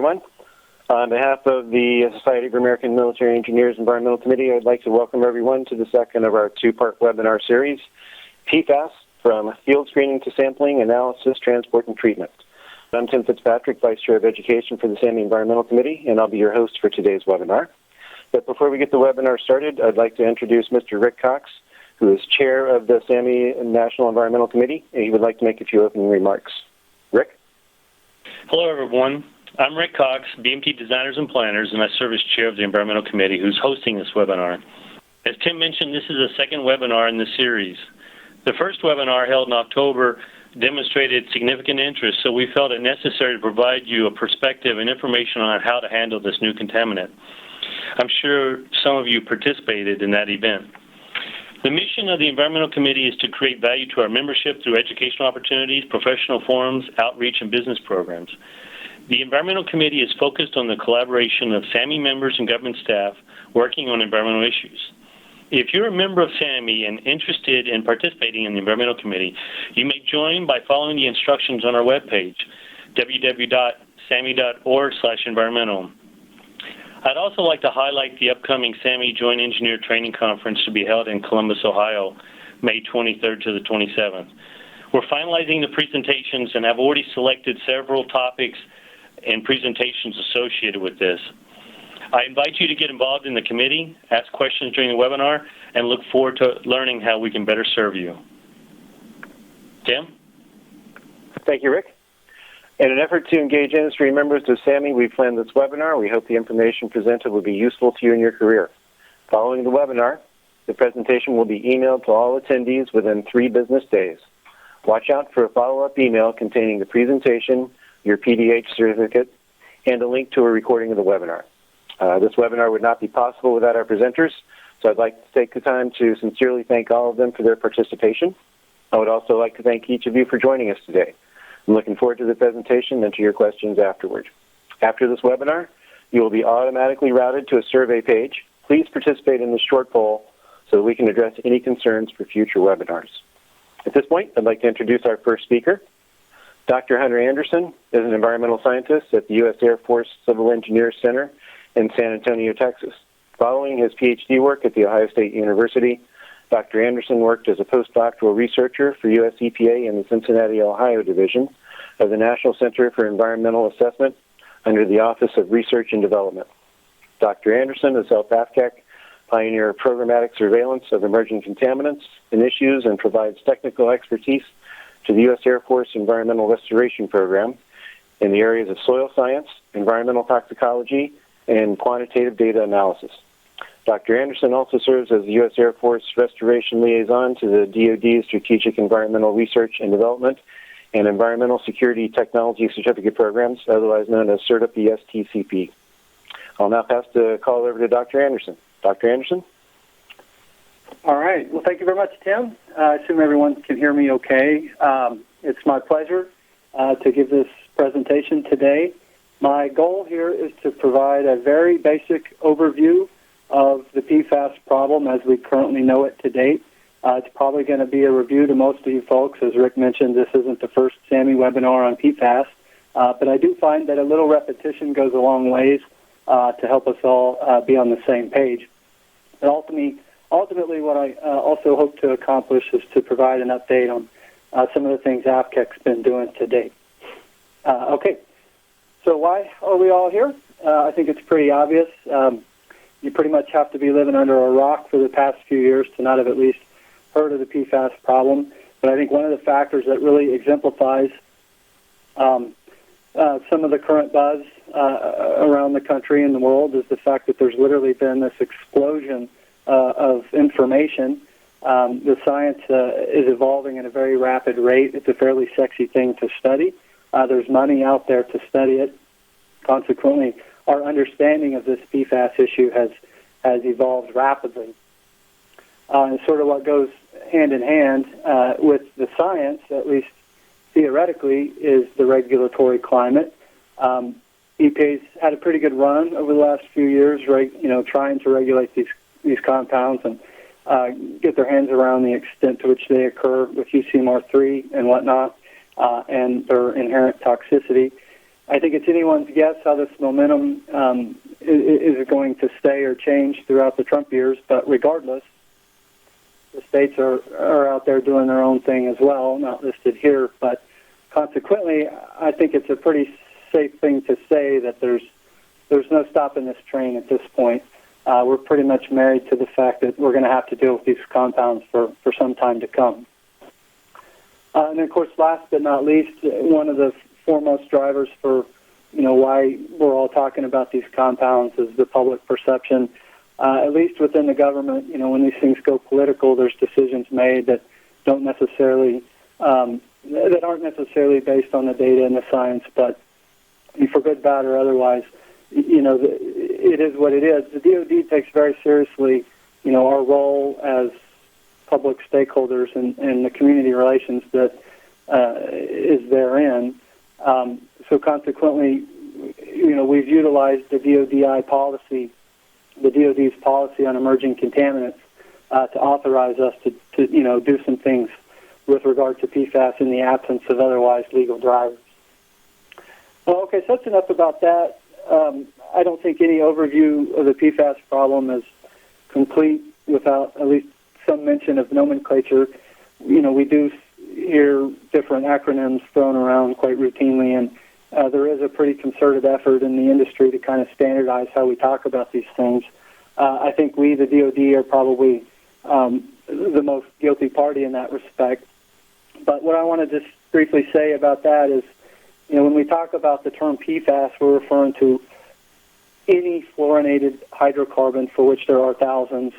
everyone. On behalf of the Society of American Military Engineers Environmental Committee, I'd like to welcome everyone to the second of our two-part webinar series, PFAS, from Field Screening to Sampling, Analysis, Transport, and Treatment. I'm Tim Fitzpatrick, Vice Chair of Education for the SAMI Environmental Committee, and I'll be your host for today's webinar. But before we get the webinar started, I'd like to introduce Mr. Rick Cox, who is Chair of the SAMI National Environmental Committee, and he would like to make a few opening remarks. Rick? Hello, everyone. I'm Rick Cox, BMT Designers and Planners, and I serve as Chair of the Environmental Committee who's hosting this webinar. As Tim mentioned, this is the second webinar in the series. The first webinar held in October demonstrated significant interest, so we felt it necessary to provide you a perspective and information on how to handle this new contaminant. I'm sure some of you participated in that event. The mission of the Environmental Committee is to create value to our membership through educational opportunities, professional forums, outreach, and business programs. The Environmental Committee is focused on the collaboration of SAMI members and government staff working on environmental issues. If you're a member of SAMI and interested in participating in the Environmental Committee, you may join by following the instructions on our webpage, www.sami.org/environmental. I'd also like to highlight the upcoming SAMI Joint Engineer Training Conference to be held in Columbus, Ohio, May 23rd to the 27th. We're finalizing the presentations and have already selected several topics and presentations associated with this. I invite you to get involved in the committee, ask questions during the webinar, and look forward to learning how we can better serve you. Tim? Thank you, Rick. In an effort to engage industry members of SAMI, we've planned this webinar. We hope the information presented will be useful to you in your career. Following the webinar, the presentation will be emailed to all attendees within 3 business days. Watch out for a follow-up email containing the presentation, your PDH certificate, and a link to a recording of the webinar. This webinar would not be possible without our presenters, so I'd like to take the time to sincerely thank all of them for their participation. I would also like to thank each of you for joining us today. I'm looking forward to the presentation and to your questions afterward. After this webinar, you will be automatically routed to a survey page. Please participate in this short poll so that we can address any concerns for future webinars. At this point, I'd like to introduce our first speaker. Dr. Hunter Anderson is an environmental scientist at the U.S. Air Force Civil Engineers Center in San Antonio, Texas. Following his PhD work at The Ohio State University, Dr. Anderson worked as a postdoctoral researcher for U.S. EPA in the Cincinnati, Ohio division of the National Center for Environmental Assessment under the Office of Research and Development. Dr. Anderson has helped AFCEC pioneer programmatic surveillance of emerging contaminants and issues and provides technical expertise to the U.S. Air Force Environmental Restoration Program in the areas of soil science, environmental toxicology, and quantitative data analysis. Dr. Anderson also serves as the U.S. Air Force Restoration Liaison to the DoD's Strategic Environmental Research and Development and Environmental Security Technology Certificate Programs, otherwise known as CERTA-PSTCP. I'll now pass the call over to Dr. Anderson. Dr. Anderson? All right. Well, thank you very much, Tim. I assume everyone can hear me okay. It's my pleasure to give this presentation today. My goal here is to provide a very basic overview of the PFAS problem as we currently know it to date. It's probably going to be a review to most of you folks. As Rick mentioned, this isn't the first SAMI webinar on PFAS, but I do find that a little repetition goes a long ways to help us all be on the same page. But ultimately, what I also hope to accomplish is to provide an update on some of the things AFCEC's been doing to date. Okay, so why are we all here? I think it's pretty obvious. You pretty much have to be living under a rock for the past few years to not have at least heard of the PFAS problem. But I think one of the factors that really exemplifies some of the current buzz around the country and the world is the fact that there's literally been this explosion of information. The science is evolving at a very rapid rate. It's a fairly sexy thing to study. There's money out there to study it. Consequently, our understanding of this PFAS issue has evolved rapidly. And sort of what goes hand in hand with the science, at least theoretically, is the regulatory climate. EPA's had a pretty good run over the last few years, right? Trying to regulate these compounds and get their hands around the extent to which they occur with UCMR3 and whatnot, and their inherent toxicity. I think it's anyone's guess how this momentum is going to stay or change throughout the Trump years, but regardless, the states are out there doing their own thing as well, not listed here, but consequently, I think it's a pretty safe thing to say that there's no stopping this train at this point. We're pretty much married to the fact that we're going to have to deal with these compounds for some time to come. And of course, last but not least, one of the foremost drivers for why we're all talking about these compounds is the public perception. At least within the government, when these things go political, there's decisions made that don't necessarily that aren't necessarily based on the data and the science, but for good, bad, or otherwise, it is what it is. The DoD takes very seriously, our role as public stakeholders and the community relations that is therein. So consequently, we've utilized the DoDI policy, the DoD's policy on emerging contaminants, to authorize us to do some things with regard to PFAS in the absence of otherwise legal drivers. Well, okay, so that's enough about that. I don't think any overview of the PFAS problem is complete without at least some mention of nomenclature. We do hear different acronyms thrown around quite routinely, and there is a pretty concerted effort in the industry to kind of standardize how we talk about these things. I think we, the DoD, are probably the most guilty party in that respect. But what I want to just briefly say about that is, when we talk about the term PFAS, we're referring to any fluorinated hydrocarbon for which there are thousands.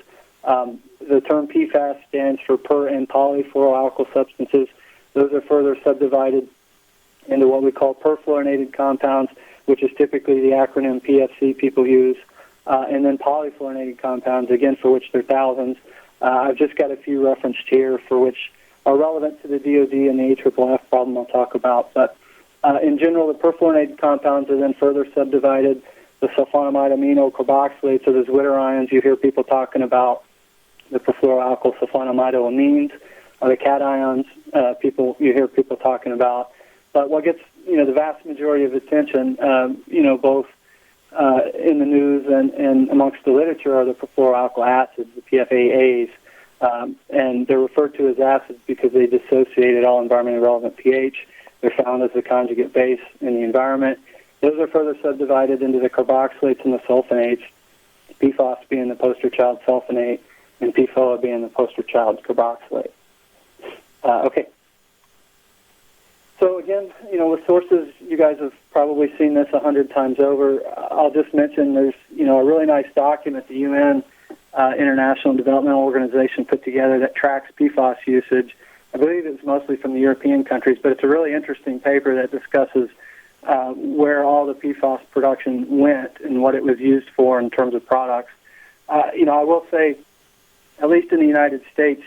The term PFAS stands for per- and polyfluoroalkyl substances. Those are further subdivided into what we call perfluorinated compounds, which is typically the acronym PFC people use, and then polyfluorinated compounds, again, for which there are thousands. I've just got a few referenced here for which are relevant to the DoD and the AFFF problem I'll talk about. But in general, the perfluorinated compounds are then further subdivided. The sulfonamide amino carboxylates, or the zwitterions, you hear people talking about the perfluoroalkyl sulfonamidoamines, or the cations, you hear people talking about. But what gets the vast majority of attention, both in the news and amongst the literature, are the perfluoroalkyl acids, the PFAS, and they're referred to as acids because they dissociate at all environmentally relevant pH. They're found as a conjugate base in the environment. Those are further subdivided into the carboxylates and the sulfonates, PFAS being the poster child sulfonate, and PFOA being the poster child carboxylate. Okay. So again, with sources, you guys have probably seen this 100 times over. I'll just mention there's, a really nice document the UN International Development Organization put together that tracks PFAS usage. I believe it's mostly from the European countries, but it's a really interesting paper that discusses where all the PFAS production went and what it was used for in terms of products. I will say, at least in the United States,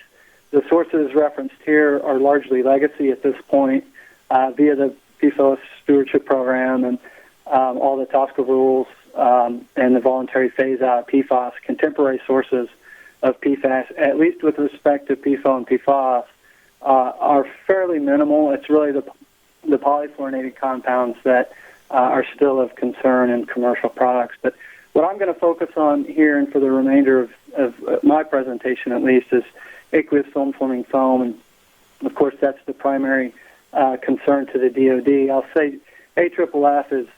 the sources referenced here are largely legacy at this point via the PFAS stewardship program and all the TSCA rules and the voluntary phase-out of PFAS. Contemporary sources of PFAS, at least with respect to PFOA and PFAS, are fairly minimal. It's really the polyfluorinated compounds that are still of concern in commercial products. But what I'm going to focus on here and for the remainder of my presentation at least is aqueous film-forming foam, and of course that's the primary concern to the DoD. I'll say AFFF is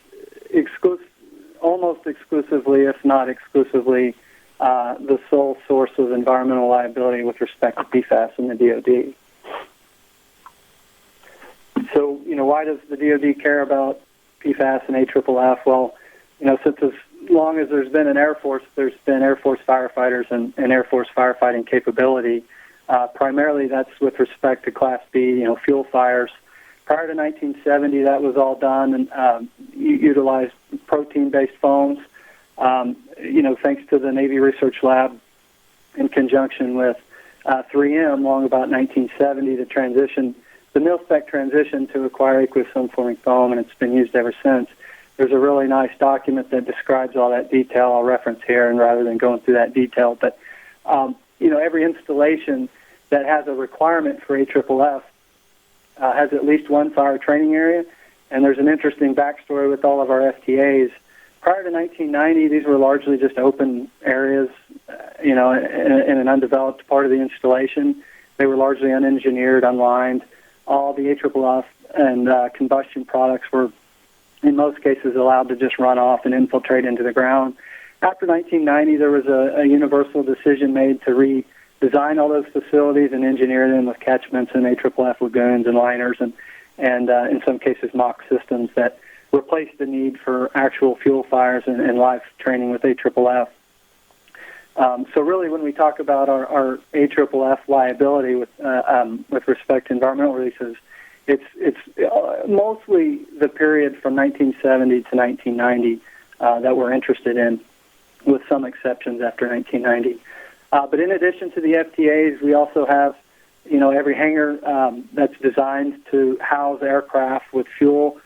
almost exclusively, if not exclusively, the sole source of environmental liability with respect to PFAS in the DoD. So, why does the DoD care about PFAS and AFFF? Well, since as long as there's been an Air Force, there's been Air Force firefighters and Air Force firefighting capability. Primarily, that's with respect to Class B, fuel fires. Prior to 1970, that was all done and utilized protein-based foams. Thanks to the Navy Research Lab in conjunction with 3M, long about 1970, the mil-spec transition to acquire aqueous film-forming foam, and it's been used ever since. There's a really nice document that describes all that detail I'll reference here, and rather than going through that detail. But, every installation that has a requirement for AFFF has at least one fire training area And there's an interesting backstory with all of our FTAs. Prior to 1990, these were largely just open areas, in an undeveloped part of the installation. They were largely unengineered, unlined. All the AFFF and combustion products were, in most cases, allowed to just run off and infiltrate into the ground. After 1990, there was a universal decision made to redesign all those facilities and engineer them with catchments and AFFF lagoons and liners and in some cases mock systems that replaced the need for actual fuel fires and live training with AFFF. So really, when we talk about our AFFF liability with respect to environmental releases, it's mostly the period from 1970 to 1990 that we're interested in, with some exceptions after 1990. But in addition to the FTAs, we also have, every hangar that's designed to house aircraft with fuel,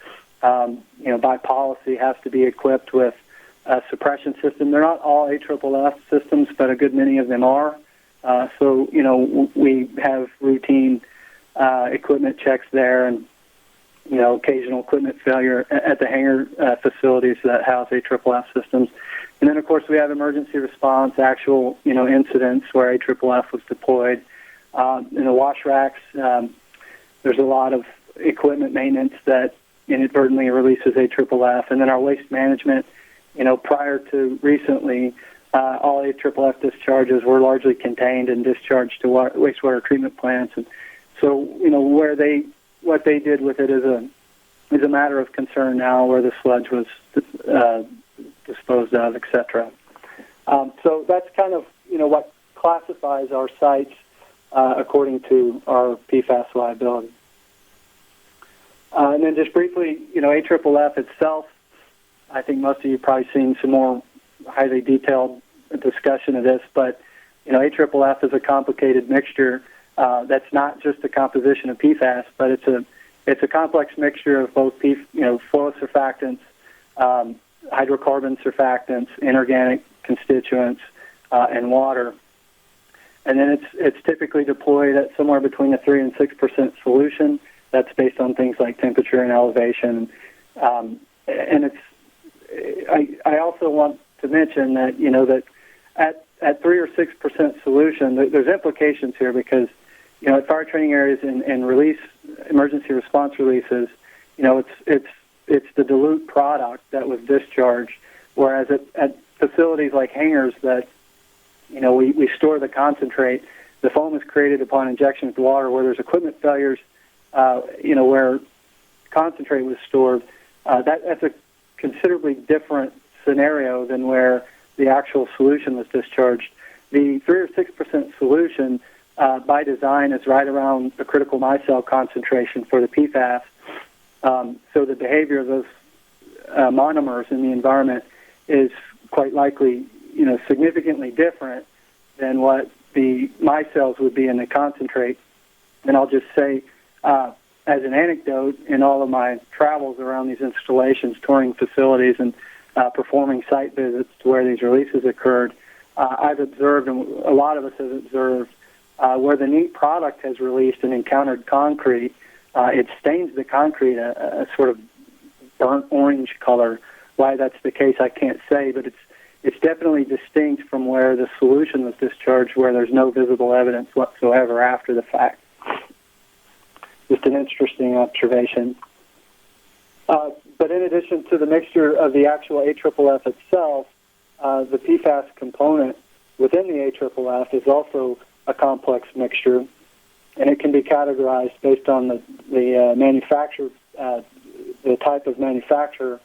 by policy has to be equipped with a suppression system. They're not all AFFF systems, but a good many of them are. So, we have routine equipment checks there and, occasional equipment failure at the hangar facilities that house AFFF systems. And then, of course, we have emergency response, actual, incidents where AFFF was deployed. In the wash racks, there's a lot of equipment maintenance that inadvertently releases AFFF. And then our waste management, prior to recently, all AFFF discharges were largely contained and discharged to wastewater treatment plants. And so, what they did with it is a matter of concern now, where the sludge was disposed of, etc. So that's kind of, what classifies our sites according to our PFAS liability. And then just briefly, AFFF itself, I think most of you have probably seen some more highly detailed discussion of this, but, AFFF is a complicated mixture that's not just a composition of PFAS, but it's a complex mixture of both flow surfactants, hydrocarbon surfactants, inorganic constituents, and water. And then it's typically deployed at somewhere between a 3 and 6% solution. That's based on things like temperature and elevation. And I also want to mention that, that at 3 or 6% solution, there's implications here because, at fire training areas and emergency response releases, it's the dilute product that was discharged, whereas at facilities like hangars that, we store the concentrate, the foam is created upon injection with water, where there's equipment failures, where concentrate was stored. That's a considerably different scenario than where the actual solution was discharged. The 3 or 6% solution, by design, is right around the critical micelle concentration for the PFAS. So the behavior of those monomers in the environment is quite likely, significantly different than what the micelles would be in the concentrate. And I'll just say, as an anecdote, in all of my travels around these installations, touring facilities and performing site visits to where these releases occurred, I've observed, and a lot of us have observed, where the neat product has released and encountered concrete, it stains the concrete a sort of burnt orange color. Why that's the case, I can't say, but it's definitely distinct from where the solution was discharged, where there's no visible evidence whatsoever after the fact. Just an interesting observation. But in addition to the mixture of the actual AFFF itself, the PFAS component within the AFFF is also a complex mixture, and it can be categorized based on the manufacturer, the type of manufacturer.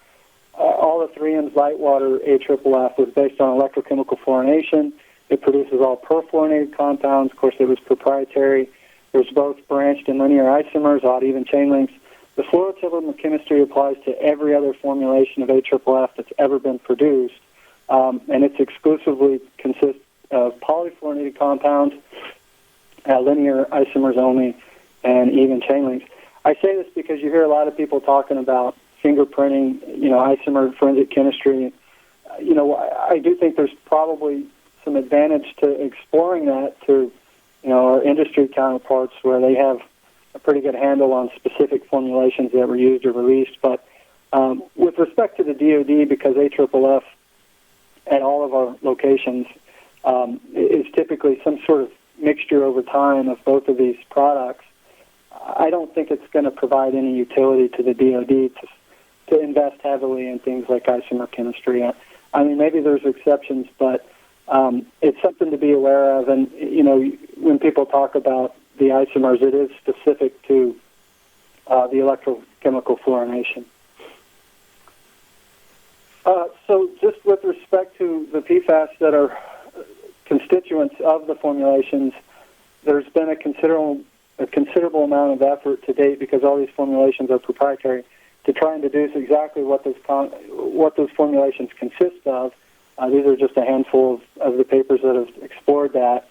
All the 3M's light water AFFF was based on electrochemical fluorination. It produces all perfluorinated compounds. Of course, it was proprietary. There's both branched and linear isomers, odd even chain links. The fluorothermal chemistry applies to every other formulation of AFFF that's ever been produced, and it exclusively consists of polyfluorinated compounds, linear isomers only, and even chain links. I say this because you hear a lot of people talking about fingerprinting, isomer forensic chemistry. I do think there's probably some advantage to exploring that to, our industry counterparts where they have a pretty good handle on specific formulations that were used or released. But with respect to the DoD, because AFFF at all of our locations is typically some sort of mixture over time of both of these products, I don't think it's going to provide any utility to the DoD to invest heavily in things like isomer chemistry. I mean, maybe there's exceptions, but it's something to be aware of. And, you know, when people talk about the isomers, it is specific to the electrochemical fluorination. So just with respect to the PFAS that are constituents of the formulations, there's been a considerable amount of effort to date, because all these formulations are proprietary, to try and deduce exactly what those formulations consist of. These are just a handful of the papers that have explored that.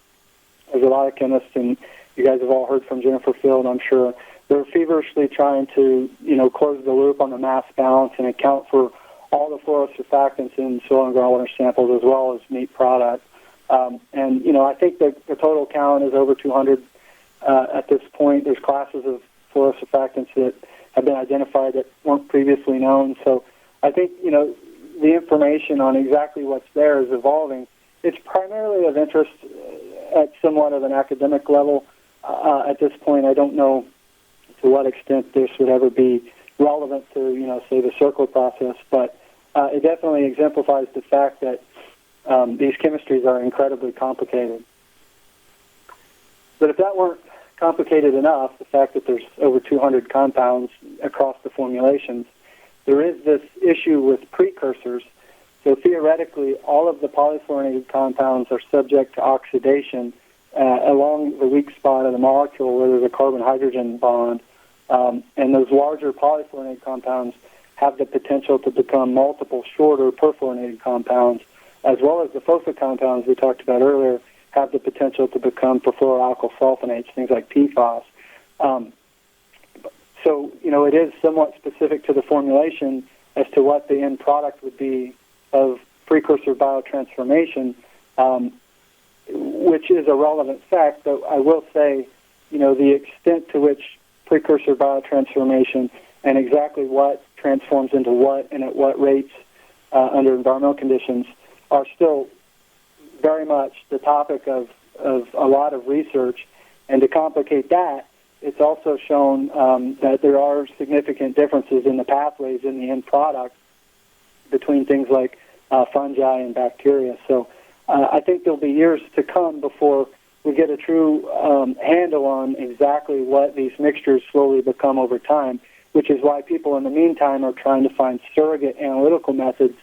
There's a lot of chemists, and you guys have all heard from Jennifer Field, I'm sure. They're feverishly trying to, you know, close the loop on the mass balance and account for all the fluorosurfactants in soil and groundwater samples as well as meat products. And, you know, I think the total count is over 200 at this point. There's classes of fluorosurfactants that have been identified that weren't previously known. So I think, you know, the information on exactly what's there is evolving. It's primarily of interest at somewhat of an academic level. At this point, I don't know to what extent this would ever be relevant to, you know, say the circle process, but it definitely exemplifies the fact that these chemistries are incredibly complicated. But if that weren't complicated enough, the fact that there's over 200 compounds across the formulations, there is this issue with precursors. So theoretically, all of the polyfluorinated compounds are subject to oxidation along the weak spot of the molecule where there's a carbon-hydrogen bond. And those larger polyfluorinated compounds have the potential to become multiple shorter perfluorinated compounds, as well as the FOFA compounds we talked about earlier have the potential to become perfluoroalkyl sulfonates, things like PFAS. So, you know, it is somewhat specific to the formulation as to what the end product would be of precursor biotransformation, which is a relevant fact, but I will say, you know, the extent to which precursor biotransformation and exactly what transforms into what and at what rates under environmental conditions are still very much the topic of a lot of research. And to complicate that, it's also shown that there are significant differences in the pathways in the end product between things like fungi and bacteria. So I think there'll be years to come before we get a true handle on exactly what these mixtures slowly become over time, which is why people in the meantime are trying to find surrogate analytical methods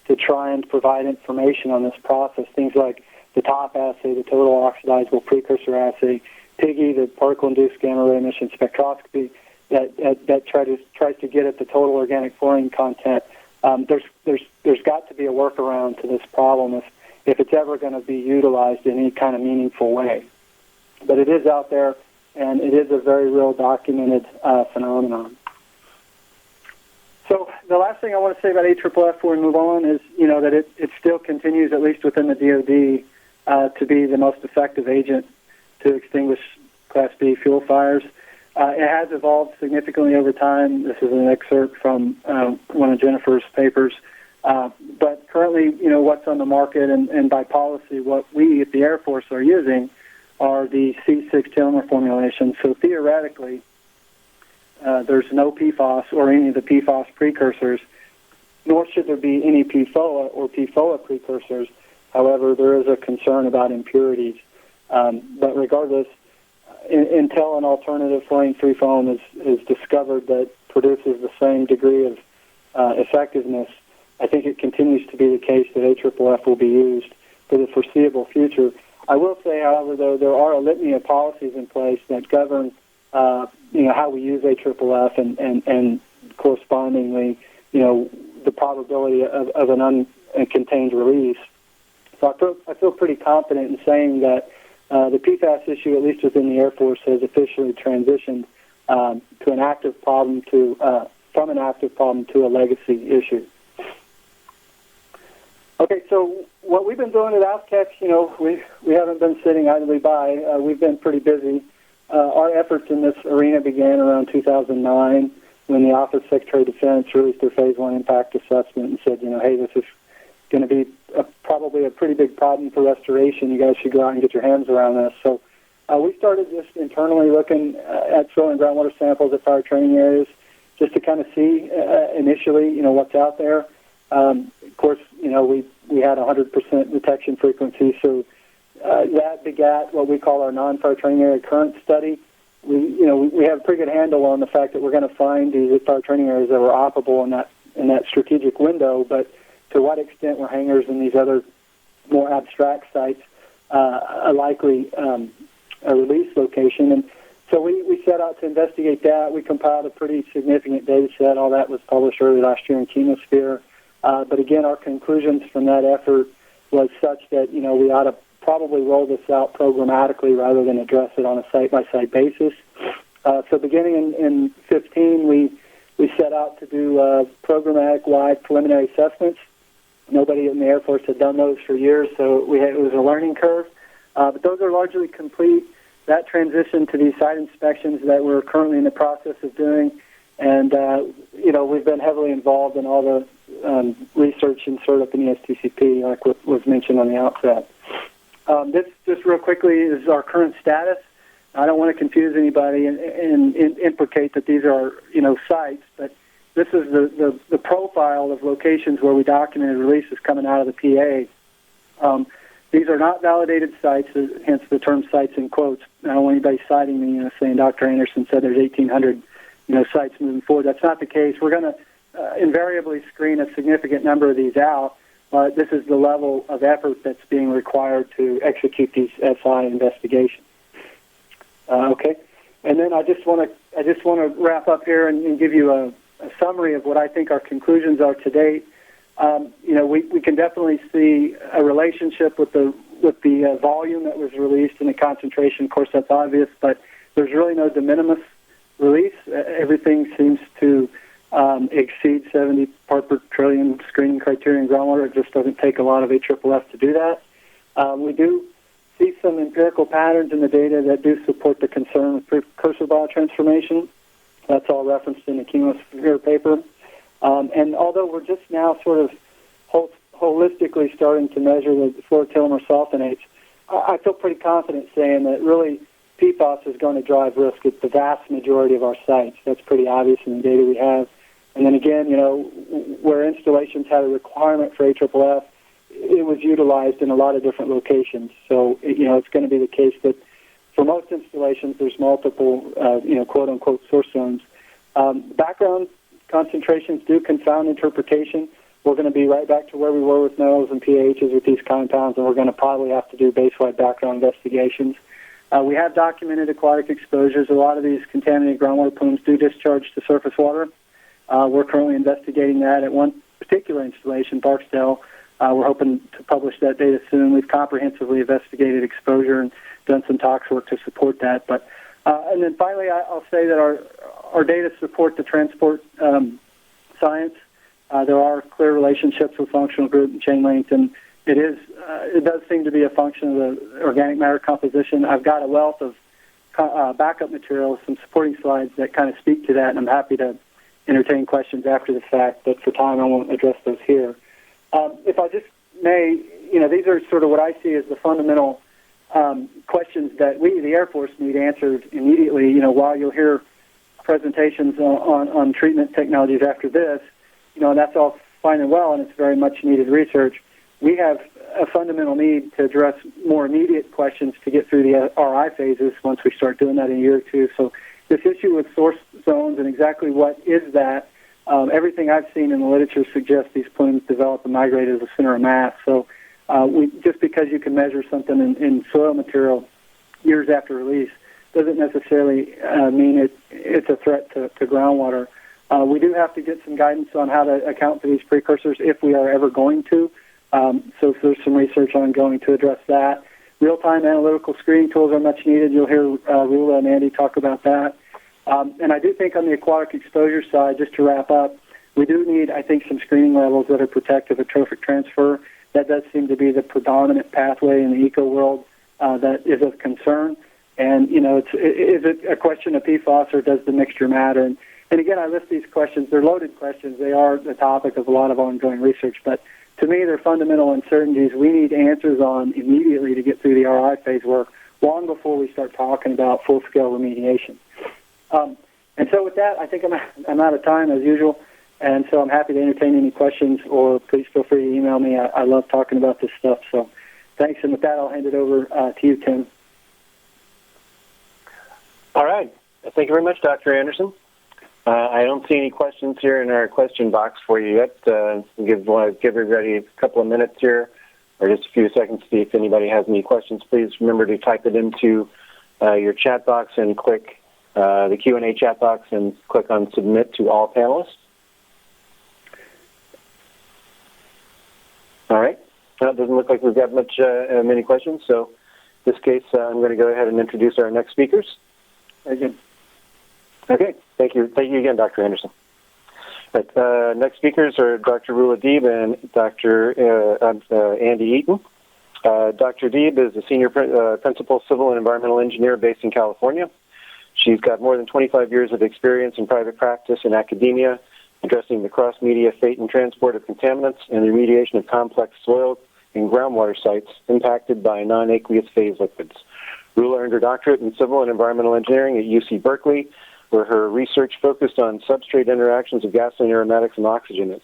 to try and provide information on this process. Things like the TOP assay, the total oxidizable precursor assay, PIGGY, the particle-induced gamma-ray emission spectroscopy, that tries to get at the total organic fluorine content. There's got to be a workaround to this problem if it's ever going to be utilized in any kind of meaningful way. But it is out there, and it is a very real documented phenomenon. So the last thing I want to say about AFFF before we move on is, you know, that it still continues, at least within the DoD, to be the most effective agent to extinguish Class B fuel fires. It has evolved significantly over time. This is an excerpt from one of Jennifer's papers. But currently, you know, what's on the market and by policy, what we at the Air Force are using are the C6 telomere formulations. So theoretically, there's no PFAS or any of the PFAS precursors, nor should there be any PFOA or PFOA precursors. However, there is a concern about impurities. But regardless, until an alternative fluorine-free foam is discovered that produces the same degree of effectiveness, I think it continues to be the case that AFFF will be used for the foreseeable future. I will say, however, though, there are a litany of policies in place that govern, you know, how we use AFFF and correspondingly, you know, the probability of an uncontained release. So I feel pretty confident in saying that the PFAS issue, at least within the Air Force, has officially transitioned to an active problem from an active problem to a legacy issue. Okay, so what we've been doing at AFCEC, you know, we haven't been sitting idly by. We've been pretty busy. our efforts in this arena began around 2009 when the Office of Secretary of Defense released their Phase 1 impact assessment and said, hey, this is going to be probably a pretty big problem for restoration. You guys should go out and get your hands around this. So we started just internally looking at soil and groundwater samples at fire training areas just to kind of see initially, what's out there. Of course, we had 100% detection frequency, so that begat what we call our non-fire training area current study. We have a pretty good handle on the fact that we're going to find these fire training areas that were operable in that strategic window, but to what extent were hangars and these other more abstract sites a likely a release location. And so we set out to investigate that. We compiled a pretty significant data set. All that was published early last year in Chemosphere. But again, our conclusions from that effort was such that, we ought to probably roll this out programmatically rather than address it on a site-by-site basis. So beginning in 15, we set out to do programmatic-wide preliminary assessments. Nobody in the Air Force had done those for years, so it was a learning curve. But those are largely complete. That transitioned to these site inspections that we're currently in the process of doing. And, we've been heavily involved in all the research and sort of in the STCP, like what was mentioned on the outset. This, just real quickly, is our current status. I don't want to confuse anybody and implicate that these are, sites, but this is the profile of locations where we documented releases coming out of the PA. These are not validated sites, hence the term sites in quotes. I don't want anybody citing me, saying Dr. Anderson said there's 1,800, sites moving forward. That's not the case. We're going to invariably screen a significant number of these out. This is the level of effort that's being required to execute these SI investigations. Okay, and then I just want to wrap up here and give you a summary of what I think our conclusions are to date. We can definitely see a relationship with the volume that was released and the concentration. Of course, that's obvious, but there's really no de minimis release. Everything seems to exceed 70 part per trillion screening criteria in groundwater. It just doesn't take a lot of AFFF to do that. We do see some empirical patterns in the data that do support the concern with precursor biotransformation. That's all referenced in the Chemosphere paper. And although we're just now sort of holistically starting to measure the fluorotelomere sulfonates, I feel pretty confident saying that really PFAS is going to drive risk at the vast majority of our sites. That's pretty obvious in the data we have. And then again, where installations had a requirement for AFFF, it was utilized in a lot of different locations. So, it's going to be the case that for most installations, there's multiple, quote-unquote source zones. Background concentrations do confound interpretation. We're going to be right back to where we were with metals and pHs with these compounds, and we're going to probably have to do base-wide background investigations. We have documented aquatic exposures. A lot of these contaminated groundwater plumes do discharge to surface water. We're currently investigating that at one particular installation, Barksdale. We're hoping to publish that data soon. We've comprehensively investigated exposure and done some tox work to support that. But and then finally, I'll say that our data support the transport science. There are clear relationships with functional group and chain length, and it does seem to be a function of the organic matter composition. I've got a wealth of backup materials, some supporting slides that kind of speak to that, and I'm happy to entertain questions after the fact, but for time I won't address those here. If I just may, these are sort of what I see as the fundamental questions that we, the Air Force, need answered immediately. While you'll hear presentations on treatment technologies after this, that's all fine and well, and it's very much needed research. We have a fundamental need to address more immediate questions to get through the RI phases once we start doing that in a year or two. So this issue with source zones and exactly what is that, everything I've seen in the literature suggests these plumes develop and migrate as a center of mass. So just because you can measure something in soil material years after release doesn't necessarily mean it's a threat to groundwater. We do have to get some guidance on how to account for these precursors if we are ever going to. So there's some research ongoing to address that. Real-time analytical screening tools are much needed. You'll hear Rula and Andy talk about that. And I do think on the aquatic exposure side, just to wrap up, we do need, I think, some screening levels that are protective of trophic transfer. That does seem to be the predominant pathway in the eco world that is of concern. And, you know, is it a question of PFAS or does the mixture matter? And again, I list these questions. They're loaded questions. They are the topic of a lot of ongoing research. But to me, they're fundamental uncertainties we need answers on immediately to get through the RI phase work, long before we start talking about full-scale remediation. And so with that, I think I'm out of time, as usual. And so I'm happy to entertain any questions, or please feel free to email me. I love talking about this stuff. So thanks. And with that, I'll hand it over to you, Tim. All right. Thank you very much, Dr. Anderson. I don't see any questions here in our question box for you yet. Give everybody a couple of minutes here, or just a few seconds to see if anybody has any questions. Please remember to type it into your chat box and click the Q&A chat box and click on Submit to all panelists. All right. It doesn't look like we've got many questions, so in this case, I'm going to go ahead and introduce our next speakers. Very good. Okay. Thank you. Thank you again, Dr. Anderson. Right, next speakers are Dr. Rula Deeb and Dr. Andy Eaton. Dr. Deeb is a senior principal civil and environmental engineer based in California. She's got more than 25 years of experience in private practice and academia, addressing the cross-media fate and transport of contaminants and the remediation of complex soil and groundwater sites impacted by non-aqueous phase liquids. Rula earned her doctorate in civil and environmental engineering at UC Berkeley, where her research focused on substrate interactions of gasoline aromatics and oxygenates.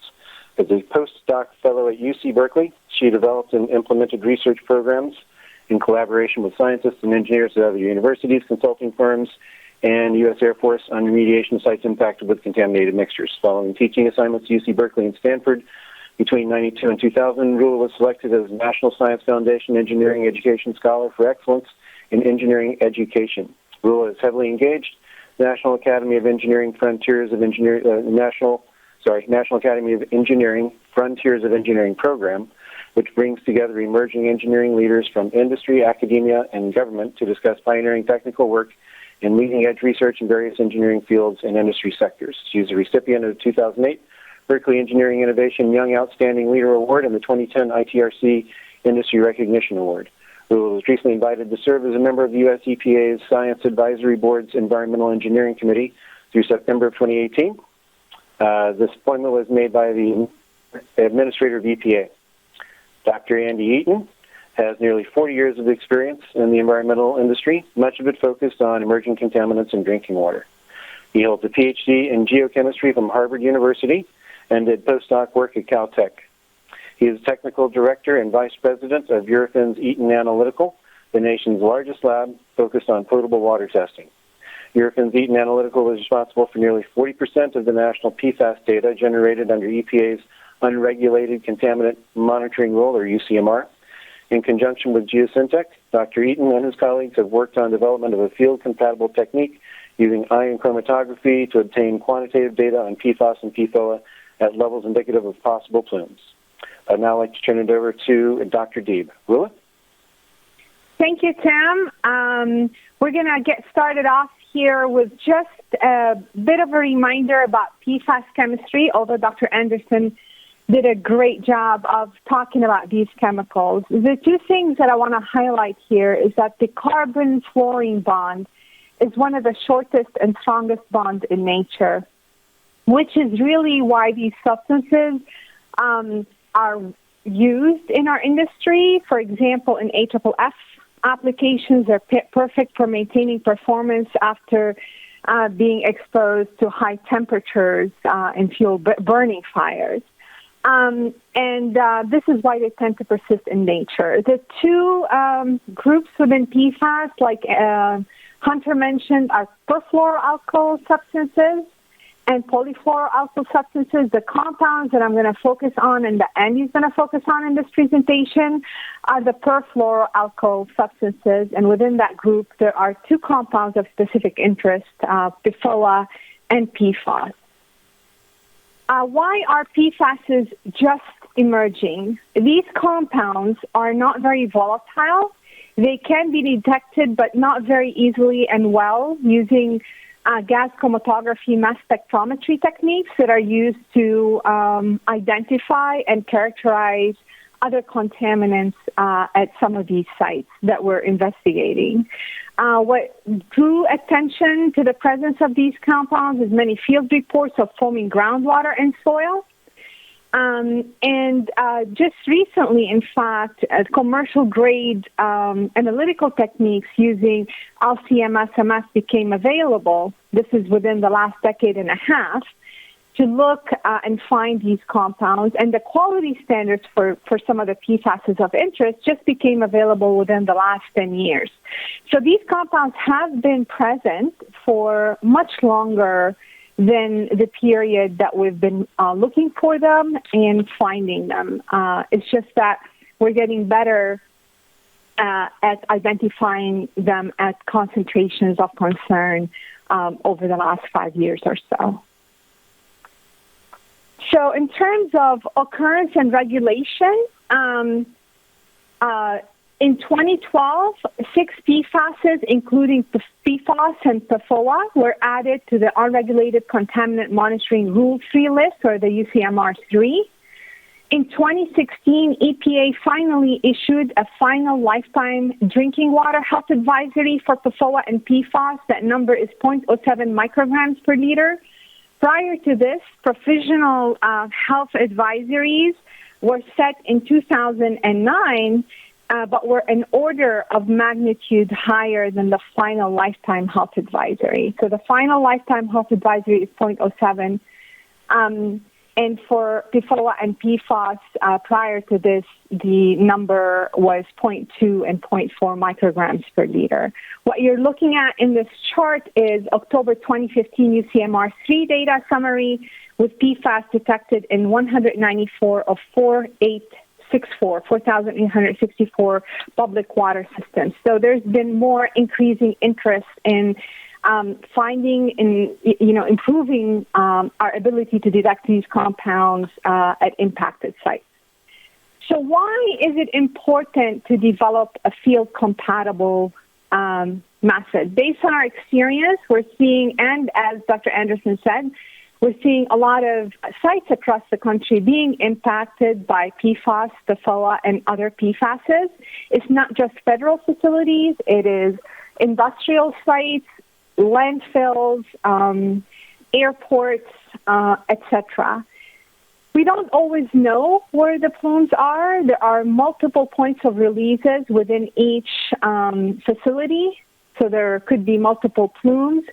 As a postdoc fellow at UC Berkeley, she developed and implemented research programs in collaboration with scientists and engineers at other universities, consulting firms, and U.S. Air Force on remediation sites impacted with contaminated mixtures. Following teaching assignments at UC Berkeley and Stanford between 1992 and 2000, Rula was selected as National Science Foundation Engineering Education Scholar for Excellence in Engineering Education. Rula is heavily engaged National Academy of Engineering Frontiers of National Academy of Engineering Frontiers of Engineering program, which brings together emerging engineering leaders from industry, academia, and government to discuss pioneering technical work and leading-edge research in various engineering fields and industry sectors. She is a recipient of the 2008 Berkeley Engineering Innovation Young Outstanding Leader Award and the 2010 ITRC Industry Recognition Award. Rula was recently invited to serve as a member of the U.S. EPA's Science Advisory Board's Environmental Engineering Committee through September of 2018. This appointment was made by the Administrator of EPA. Dr. Andy Eaton has nearly 40 years of experience in the environmental industry, much of it focused on emerging contaminants in drinking water. He holds a PhD in geochemistry from Harvard University and did postdoc work at Caltech. He is Technical Director and Vice President of Eurofins Eaton Analytical, the nation's largest lab focused on potable water testing. Eurofins Eaton Analytical is responsible for nearly 40% of the national PFAS data generated under EPA's Unregulated Contaminant Monitoring Rule, or UCMR. In conjunction with Geosyntec, Dr. Eaton and his colleagues have worked on development of a field-compatible technique using ion chromatography to obtain quantitative data on PFAS and PFOA at levels indicative of possible plumes. I'd now like to turn it over to Dr. Deeb. Rula? Thank you, Tim. We're going to get started off here with just a bit of a reminder about PFAS chemistry, although Dr. Anderson did a great job of talking about these chemicals. The two things that I want to highlight here is that the carbon-fluorine bond is one of the shortest and strongest bonds in nature, which is really why these substances are used in our industry. For example, in AFFF applications, they're perfect for maintaining performance after being exposed to high temperatures in fuel burning fires. And this is why they tend to persist in nature. The two groups within PFAS, like Hunter mentioned, are perfluoroalkyl substances and polyfluoroalkyl substances. The compounds that I'm going to focus on and that Andy's going to focus on in this presentation are the perfluoroalkyl substances. And within that group, there are two compounds of specific interest, PFOA and PFAS. Why are PFASs just emerging? These compounds are not very volatile. They can be detected, but not very easily and well, using gas chromatography mass spectrometry techniques that are used to identify and characterize other contaminants at some of these sites that we're investigating. What drew attention to the presence of these compounds is many field reports of foaming groundwater and soil. Just recently, in fact, commercial-grade analytical techniques using LC-MS became available. This is within the last decade and a half, to look and find these compounds. And the quality standards for some of the PFAS of interest just became available within the last 10 years. So these compounds have been present for much longer than the period that we've been looking for them and finding them. It's just that we're getting better at identifying them at concentrations of concern over the last 5 years or so. So in terms of occurrence and regulation, in 2012, 6 PFASs, including PFAS and PFOA, were added to the Unregulated Contaminant Monitoring Rule 3 list, or the UCMR3. In 2016, EPA finally issued a final lifetime drinking water health advisory for PFOA and PFAS. That number is 0.07 micrograms per liter. Prior to this, provisional health advisories were set in 2009, but were an order of magnitude higher than the final lifetime health advisory. So the final lifetime health advisory is 0.07. And for PFOA and PFAS, prior to this, the number was 0.2 and 0.4 micrograms per liter. What you're looking at in this chart is October 2015 UCMR3 data summary with PFAS detected in 194 of 4,864 public water systems. So there's been more increasing interest in finding and improving our ability to detect these compounds at impacted sites. So why is it important to develop a field-compatible method? Based on our experience, we're seeing, and as Dr. Anderson said, we're seeing a lot of sites across the country being impacted by PFAS, PFOA, and other PFASs. It's not just federal facilities, it is industrial sites, landfills, airports, etc. We don't always know where the plumes are. There are multiple points of releases within each facility, so there could be multiple plumes.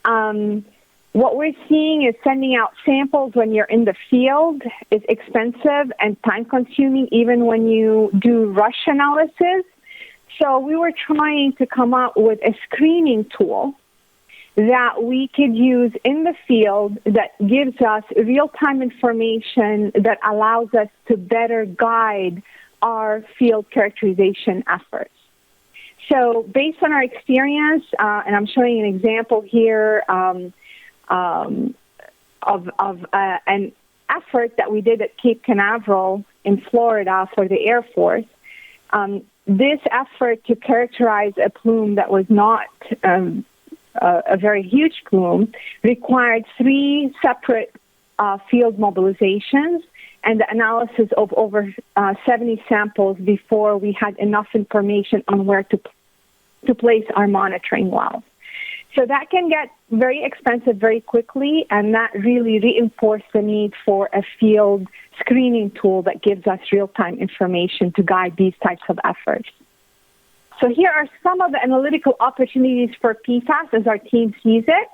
What we're seeing is sending out samples when you're in the field is expensive and time-consuming, even when you do rush analysis. So we were trying to come up with a screening tool that we could use in the field that gives us real-time information that allows us to better guide our field characterization efforts. So based on our experience, and I'm showing an example here of an effort that we did at Cape Canaveral in Florida for the Air Force. This effort to characterize a plume that was not a very huge plume required 3 separate field mobilizations and the analysis of over 70 samples before we had enough information on where to place our monitoring wells. So that can get very expensive very quickly, and that really reinforced the need for a field screening tool that gives us real-time information to guide these types of efforts. So here are some of the analytical opportunities for PFAS as our team sees it.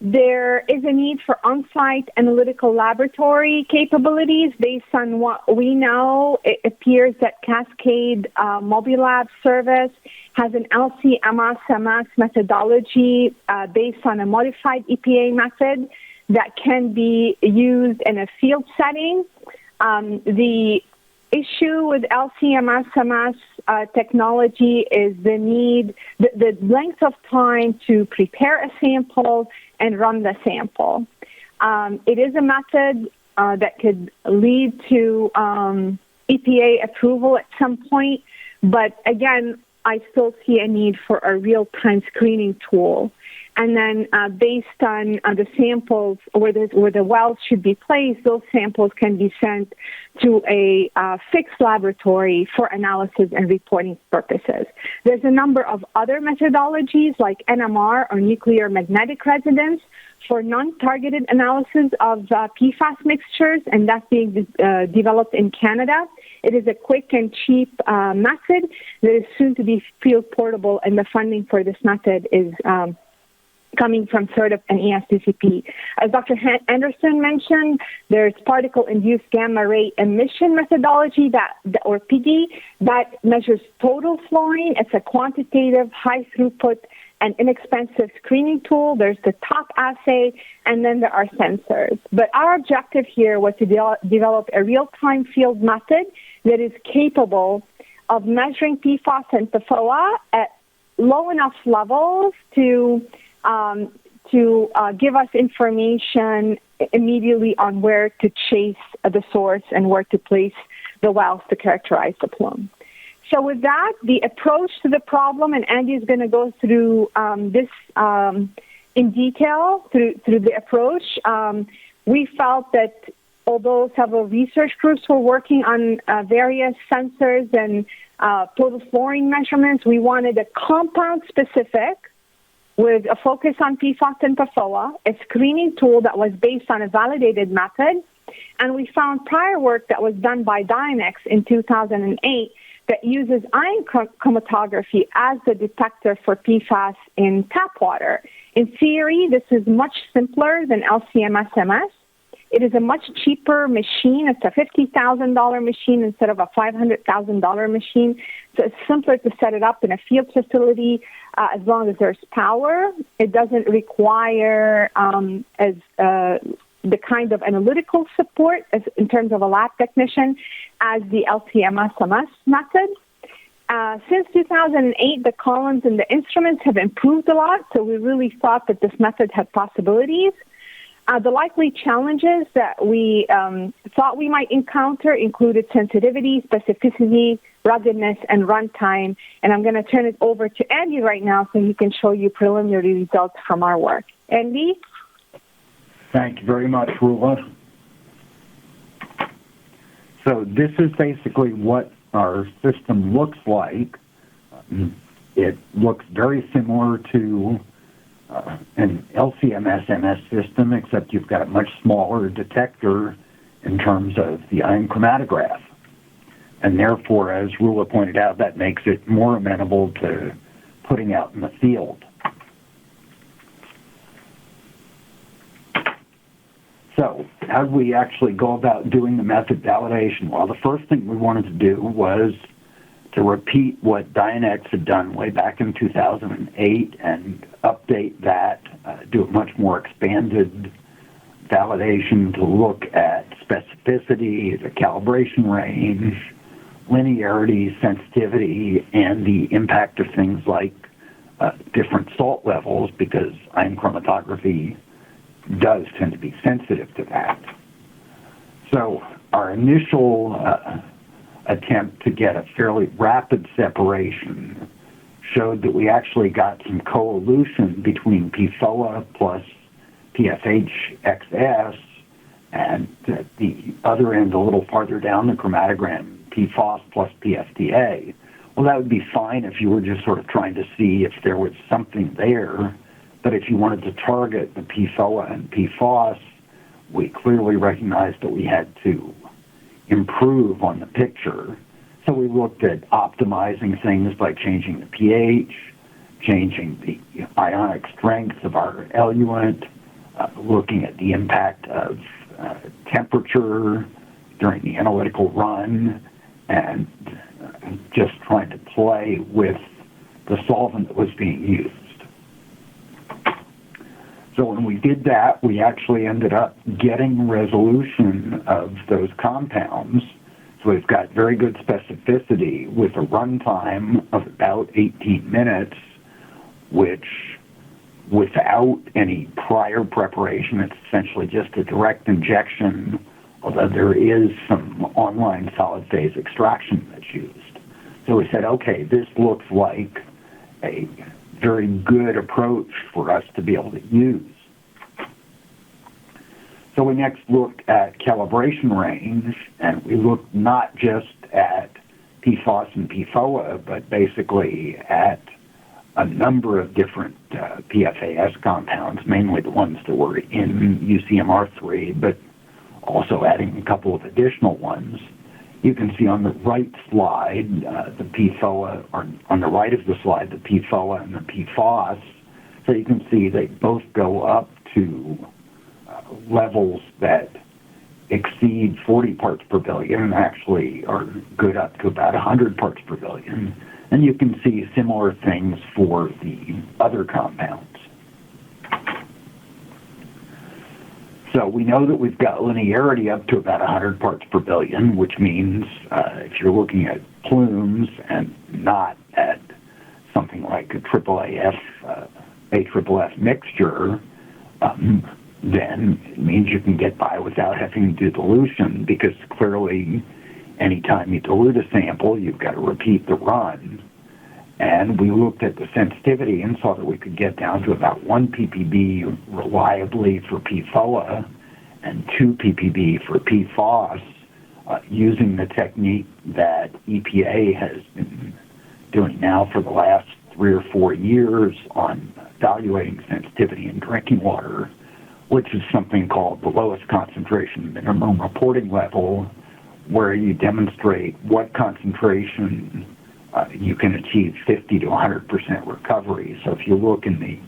There is a need for on-site analytical laboratory capabilities. Based on what we know, it appears that Cascade Mobilab service has an LC-MS methodology based on a modified EPA method that can be used in a field setting. The issue with LC-MS technology is the length of time to prepare a sample and run the sample. It is a method that could lead to EPA approval at some point, but again, I still see a need for a real-time screening tool. And then based on the samples where the wells should be placed, those samples can be sent to a fixed laboratory for analysis and reporting purposes. There's a number of other methodologies like NMR or nuclear magnetic resonance for non-targeted analysis of PFAS mixtures, and that's being developed in Canada. It is a quick and cheap method that is soon to be field portable, and the funding for this method is coming from CERDIP and ESDCP. As Dr. Anderson mentioned, there's particle-induced gamma ray emission methodology, or PIGI, that measures total fluorine. It's a quantitative, high-throughput, and inexpensive screening tool. There's the top assay, and then there are sensors. But our objective here was to develop a real-time field method that is capable of measuring PFAS and PFOA at low enough levels to give us information immediately on where to chase the source and where to place the wells to characterize the plume. So with that, the approach to the problem, and Andy is going to go through this in detail through the approach. We felt that although several research groups were working on various sensors and total fluorine measurements, we wanted a compound specific with a focus on PFAS and PFOA, a screening tool that was based on a validated method. And we found prior work that was done by Dynex in 2008 that uses ion chromatography as the detector for PFAS in tap water. In theory, this is much simpler than LC-MS-MS. It is a much cheaper machine. It's a $50,000 machine instead of a $500,000 machine. So it's simpler to set it up in a field facility as long as there's power. It doesn't require the kind of analytical support in terms of a lab technician as the LC-MS-MS method. Since 2008, the columns and the instruments have improved a lot, so we really thought that this method had possibilities. The likely challenges that we thought we might encounter included sensitivity, specificity, ruggedness, and runtime. And I'm going to turn it over to Andy right now so he can show you preliminary results from our work. Andy? Thank you very much, Rula. So this is basically what our system looks like. It looks very similar to an LC-MS-MS system, except you've got a much smaller detector in terms of the ion chromatograph. And therefore, as Rula pointed out, that makes it more amenable to putting out in the field. So how do we actually go about doing the method validation? Well, the first thing we wanted to do was to repeat what Dynex had done way back in 2008 and update that, do a much more expanded validation to look at specificity, the calibration range, linearity, sensitivity, and the impact of things like different salt levels, because ion chromatography does tend to be sensitive to that. So our initial attempt to get a fairly rapid separation showed that we actually got some coelution between PFOA plus PFHXS, and at the other end, a little farther down the chromatogram, PFOS plus PFTA. Well, that would be fine if you were just sort of trying to see if there was something there. But if you wanted to target the PFOA and PFOS, we clearly recognized that we had to improve on the picture. So we looked at optimizing things by changing the pH, changing the ionic strength of our eluent, looking at the impact of temperature during the analytical run, and just trying to play with the solvent that was being used. So when we did that, we actually ended up getting resolution of those compounds. So we've got very good specificity with a runtime of about 18 minutes, which without any prior preparation, it's essentially just a direct injection, although there is some online solid phase extraction that's used. So we said, okay, this looks like a very good approach for us to be able to use. So we next looked at calibration range, and we looked not just at PFAS and PFOA, but basically at a number of different PFAS compounds, mainly the ones that were in UCMR3, but also adding a couple of additional ones. You can see on the right slide, the PFOA, or on the right of the slide, the PFOA and the PFAS. So you can see they both go up to levels that exceed 40 parts per billion and actually are good up to about 100 parts per billion. And you can see similar things for the other compounds. So we know that we've got linearity up to about 100 parts per billion, which means if you're looking at plumes and not at something like a AFFF mixture, then it means you can get by without having to do dilution, because clearly anytime you dilute a sample, you've got to repeat the run. And we looked at the sensitivity and saw that we could get down to about 1 ppb reliably for PFOA and 2 ppb for PFAS using the technique that EPA has been doing now for the last 3 or 4 years on evaluating sensitivity in drinking water, which is something called the lowest concentration minimum reporting level, where you demonstrate what concentration you can achieve 50 to 100% recovery. So if you look in the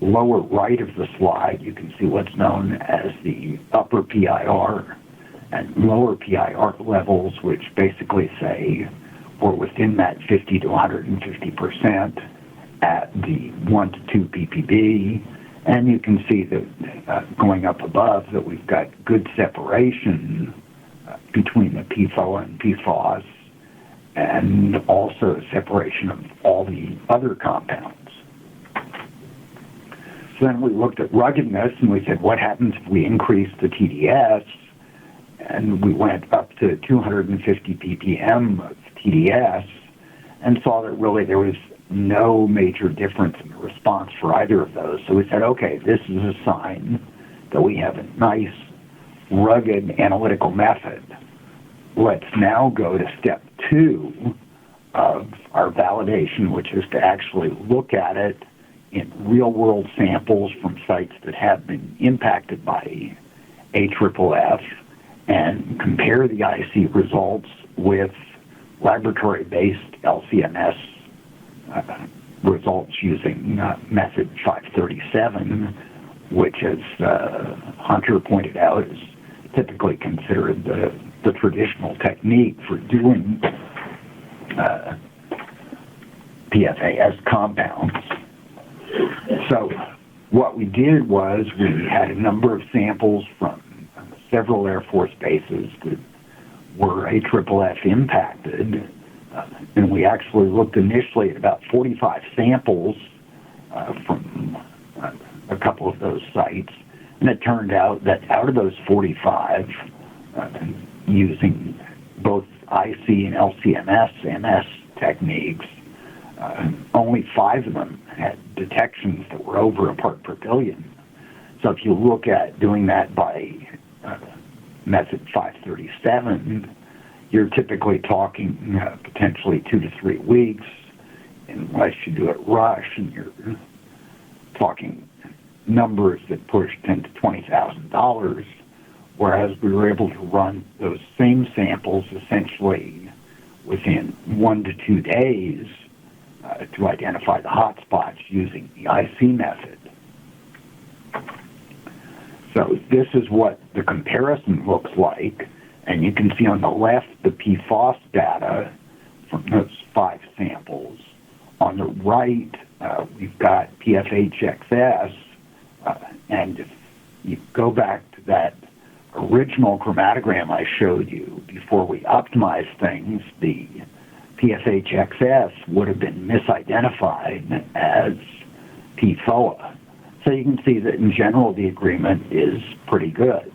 lower right of the slide, you can see what's known as the upper PIR and lower PIR levels, which basically say we're within that 50 to 150% at the 1 to 2 ppb. And you can see that going up above that we've got good separation between the PFOA and PFAS, and also separation of all the other compounds. So then we looked at ruggedness, and we said, what happens if we increase the TDS? And we went up to 250 ppm of TDS and saw that really there was no major difference in the response for either of those. So we said, okay, this is a sign that we have a nice, rugged analytical method. Let's now go to step 2 of our validation, which is to actually look at it in real-world samples from sites that have been impacted by AFFF and compare the IC results with laboratory-based LCMS results using method 537, which, as Hunter pointed out, is typically considered the traditional technique for doing PFAS compounds. So what we did was we had a number of samples from several Air Force bases that were AFFF impacted, and we actually looked initially at about 45 samples from a couple of those sites, and it turned out that out of those 45, using both IC and LCMS MS techniques, only 5 of them had detections that were over a part per billion. So if you look at doing that by method 537, you're typically talking potentially 2 to 3 weeks, unless you do it rush, and you're talking numbers that push $10,000 to $20,000, whereas we were able to run those same samples essentially within 1 to 2 days to identify the hot spots using the IC method. So this is what the comparison looks like, and you can see on the left the PFAS data from those 5 samples. On the right, we've got PFHXS, and if you go back to that original chromatogram I showed you before we optimized things, the PFHXS would have been misidentified as PFOA. So you can see that in general the agreement is pretty good.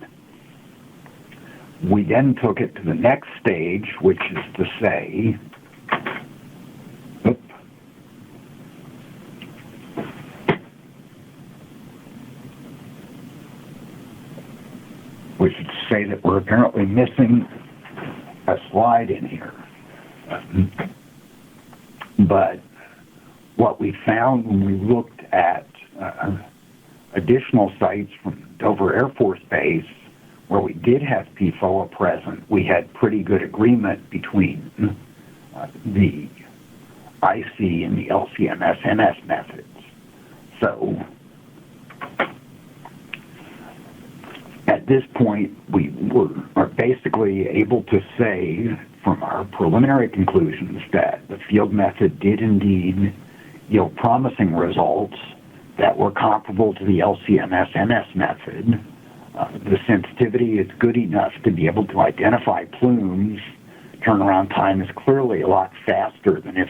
We then took it to the next stage, which is to say, missing a slide in here. But what we found when we looked at additional sites from Dover Air Force Base where we did have PFOA present, we had pretty good agreement between the IC and the LCMS-MS methods. So at this point, we are basically able to say from our preliminary conclusions that the field method did indeed yield promising results that were comparable to the LCMS-MS method. The sensitivity is good enough to be able to identify plumes. Turnaround time is clearly a lot faster than if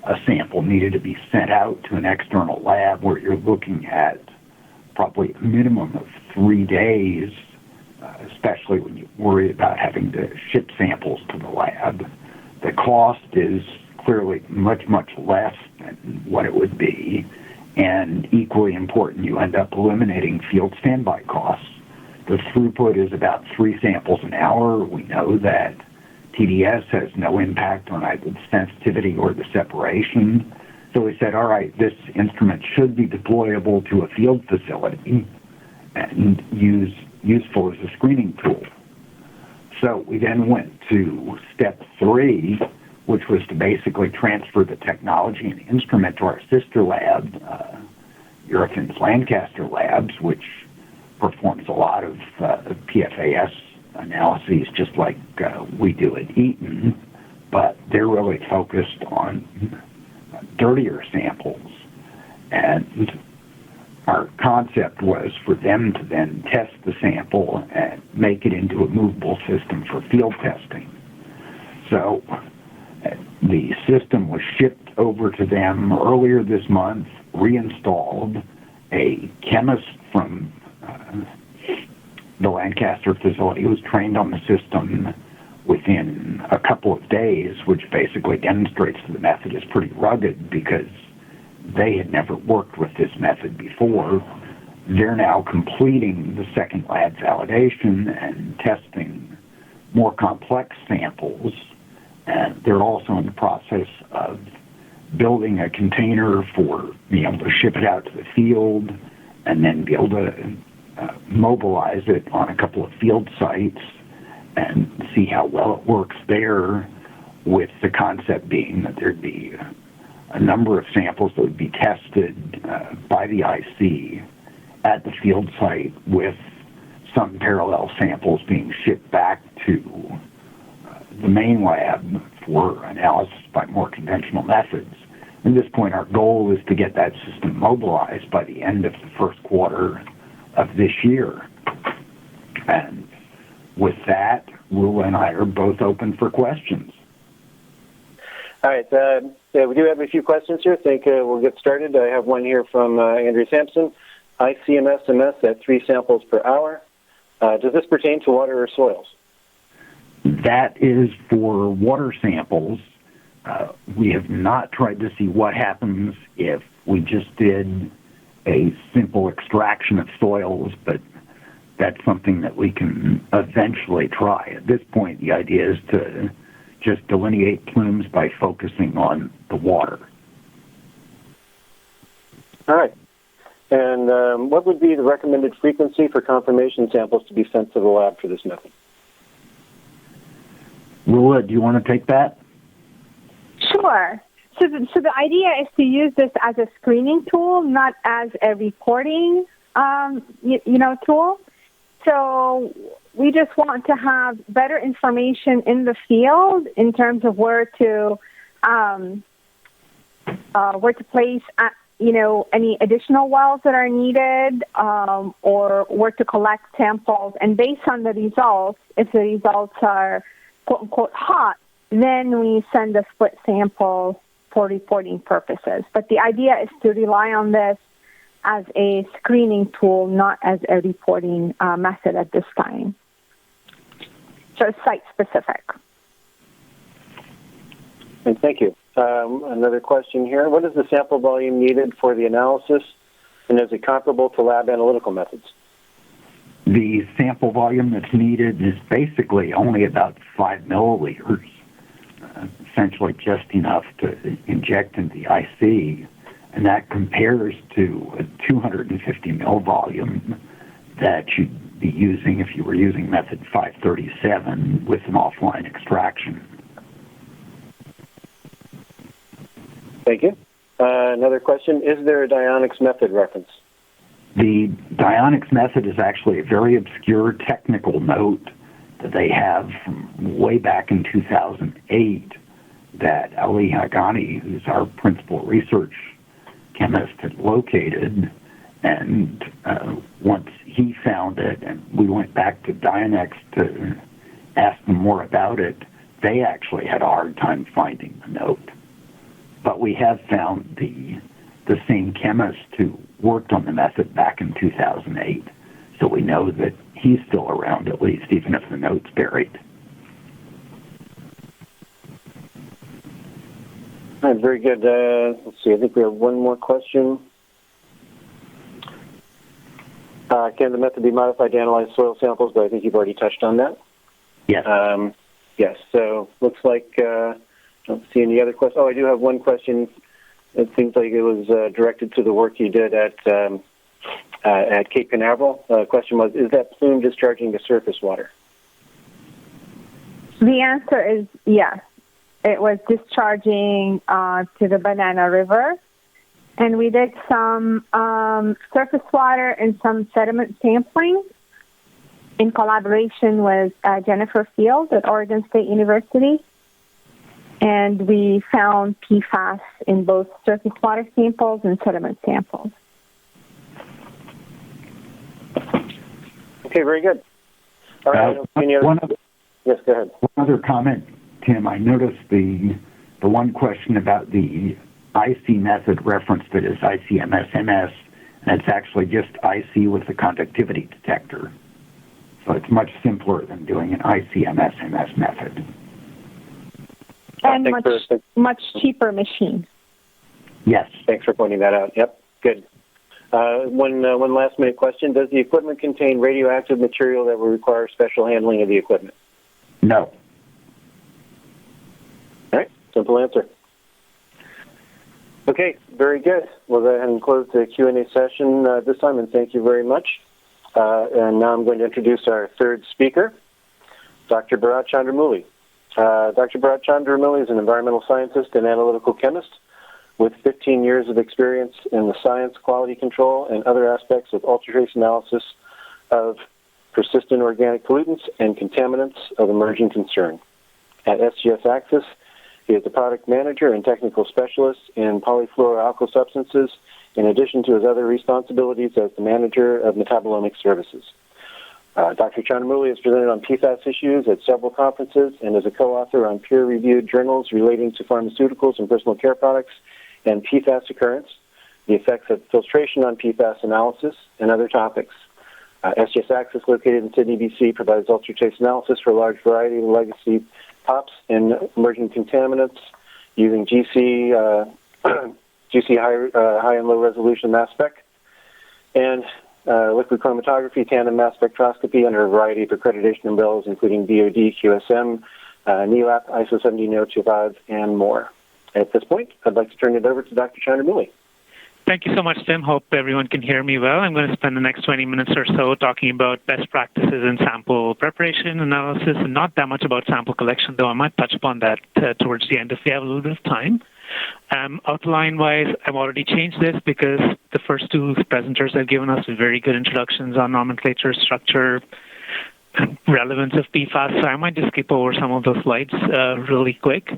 a sample needed to be sent out to an external lab where you're looking at probably a minimum of 3 days, especially when you worry about having to ship samples to the lab. The cost is clearly much, much less than what it would be, and equally important, you end up eliminating field standby costs. The throughput is about 3 samples an hour. We know that TDS has no impact on either the sensitivity or the separation. So we said, all right, this instrument should be deployable to a field facility and useful as a screening tool. So we then went to step 3, which was to basically transfer the technology and instrument to our sister lab, Eurofin's Lancaster Labs, which performs a lot of PFAS analyses just like we do at Eaton, but they're really focused on dirtier samples. And our concept was for them to then test the sample and make it into a movable system for field testing. So the system was shipped over to them earlier this month, reinstalled. A chemist from the Lancaster facility was trained on the system within a couple of days, which basically demonstrates that the method is pretty rugged because they had never worked with this method before. They're now completing the second lab validation and testing more complex samples, and they're also in the process of building a container for being able to ship it out to the field and then be able to mobilize it on a couple of field sites and see how well it works there, with the concept being that there'd be a number of samples that would be tested by the IC at the field site, with some parallel samples being shipped back to the main lab for analysis by more conventional methods. At this point, our goal is to get that system mobilized by the end of the first quarter of this year. And with that, Rula and I are both open for questions. All right. We do have a few questions here. I think we'll get started. I have one here from Andrew Sampson. ICMS-MS at 3 samples per hour. Does this pertain to water or soils? That is for water samples. We have not tried to see what happens if we just did a simple extraction of soils, but that's something that we can eventually try. At this point, the idea is to just delineate plumes by focusing on the water. All right. And what would be the recommended frequency for confirmation samples to be sent to the lab for this method? Rula, do you want to take that? Sure. So the idea is to use this as a screening tool, not as a reporting, tool. So we just want to have better information in the field in terms of where to place, any additional wells that are needed, or where to collect samples. And based on the results, if the results are quote unquote hot, then we send a split sample for reporting purposes. But the idea is to rely on this as a screening tool, not as a reporting method at this time. So site-specific. And thank you. Another question here. What is the sample volume needed for the analysis, and is it comparable to lab analytical methods? The sample volume that's needed is basically only about 5 milliliters, essentially just enough to inject into the IC, and that compares to a 250 mil volume that you'd be using if you were using method 537 with an offline extraction. Thank you. Another question, is there a Dionyx method reference? The Dionyx method is actually a very obscure technical note that they have from way back in 2008 that Ali Haghani, who's our principal research chemist, had located. And once he found it, and we went back to Dionyx to ask them more about it, they actually had a hard time finding the note. But we have found the same chemist who worked on the method back in 2008. So we know that he's still around, at least, even if the note's buried. All right, very good. Let's see, I think we have one more question. Can the method be modified to analyze soil samples? But I think you've already touched on that. Yes. Yes, so looks like I don't see any other questions. Oh, I do have one question. It seems like it was directed to the work you did at Cape Canaveral. The question was, is that plume discharging to surface water? The answer is yes. It was discharging to the Banana River. And we did some surface water and some sediment sampling in collaboration with Jennifer Field at Oregon State University. And we found PFAS in both surface water samples and sediment samples. Okay, very good. All right. Yes, go ahead. One other comment, Tim. I noticed the one question about the IC method referenced it as ICMSMS, and it's actually just IC with the conductivity detector. So it's much simpler than doing an ICMSMS method. And much cheaper machine. Yes. Thanks for pointing that out. Yep, good. One last minute question. Does the equipment contain radioactive material that will require special handling of the equipment? No. All right, simple answer. Okay, very good. We'll go ahead and close the Q&A session this time, and thank you very much. And now I'm going to introduce our third speaker, Dr. Bharat Chandramouli. Dr. Bharat Chandramouli is an environmental scientist and analytical chemist with 15 years of experience in the science, quality control, and other aspects of ultratrace analysis of persistent organic pollutants and contaminants of emerging concern. At SGS AXYS, he is the product manager and technical specialist in polyfluoroalkyl substances, in addition to his other responsibilities as the manager of metabolomic services. Dr. Chandramouli has presented on PFAS issues at several conferences and is a co-author on peer-reviewed journals relating to pharmaceuticals and personal care products and PFAS occurrence, the effects of filtration on PFAS analysis, and other topics. SGS AXYS, located in Sydney, BC, provides ultratrace analysis for a large variety of legacy POPs and emerging contaminants using GC high and low resolution mass spec, and liquid chromatography, tandem mass spectroscopy under a variety of accreditation umbrellas, including DoD, QSM, NELAP, ISO 17025, and more. At this point, I'd like to turn it over to Dr. Chandramouli. Thank you so much, Tim. Hope everyone can hear me well. I'm going to spend the next 20 minutes or so talking about best practices in sample preparation, analysis, and not that much about sample collection, though I might touch upon that towards the end if we have a little bit of time. Outline-wise, I've already changed this because the first two presenters have given us very good introductions on nomenclature, structure, relevance of PFAS, so I might just skip over some of those slides really quick,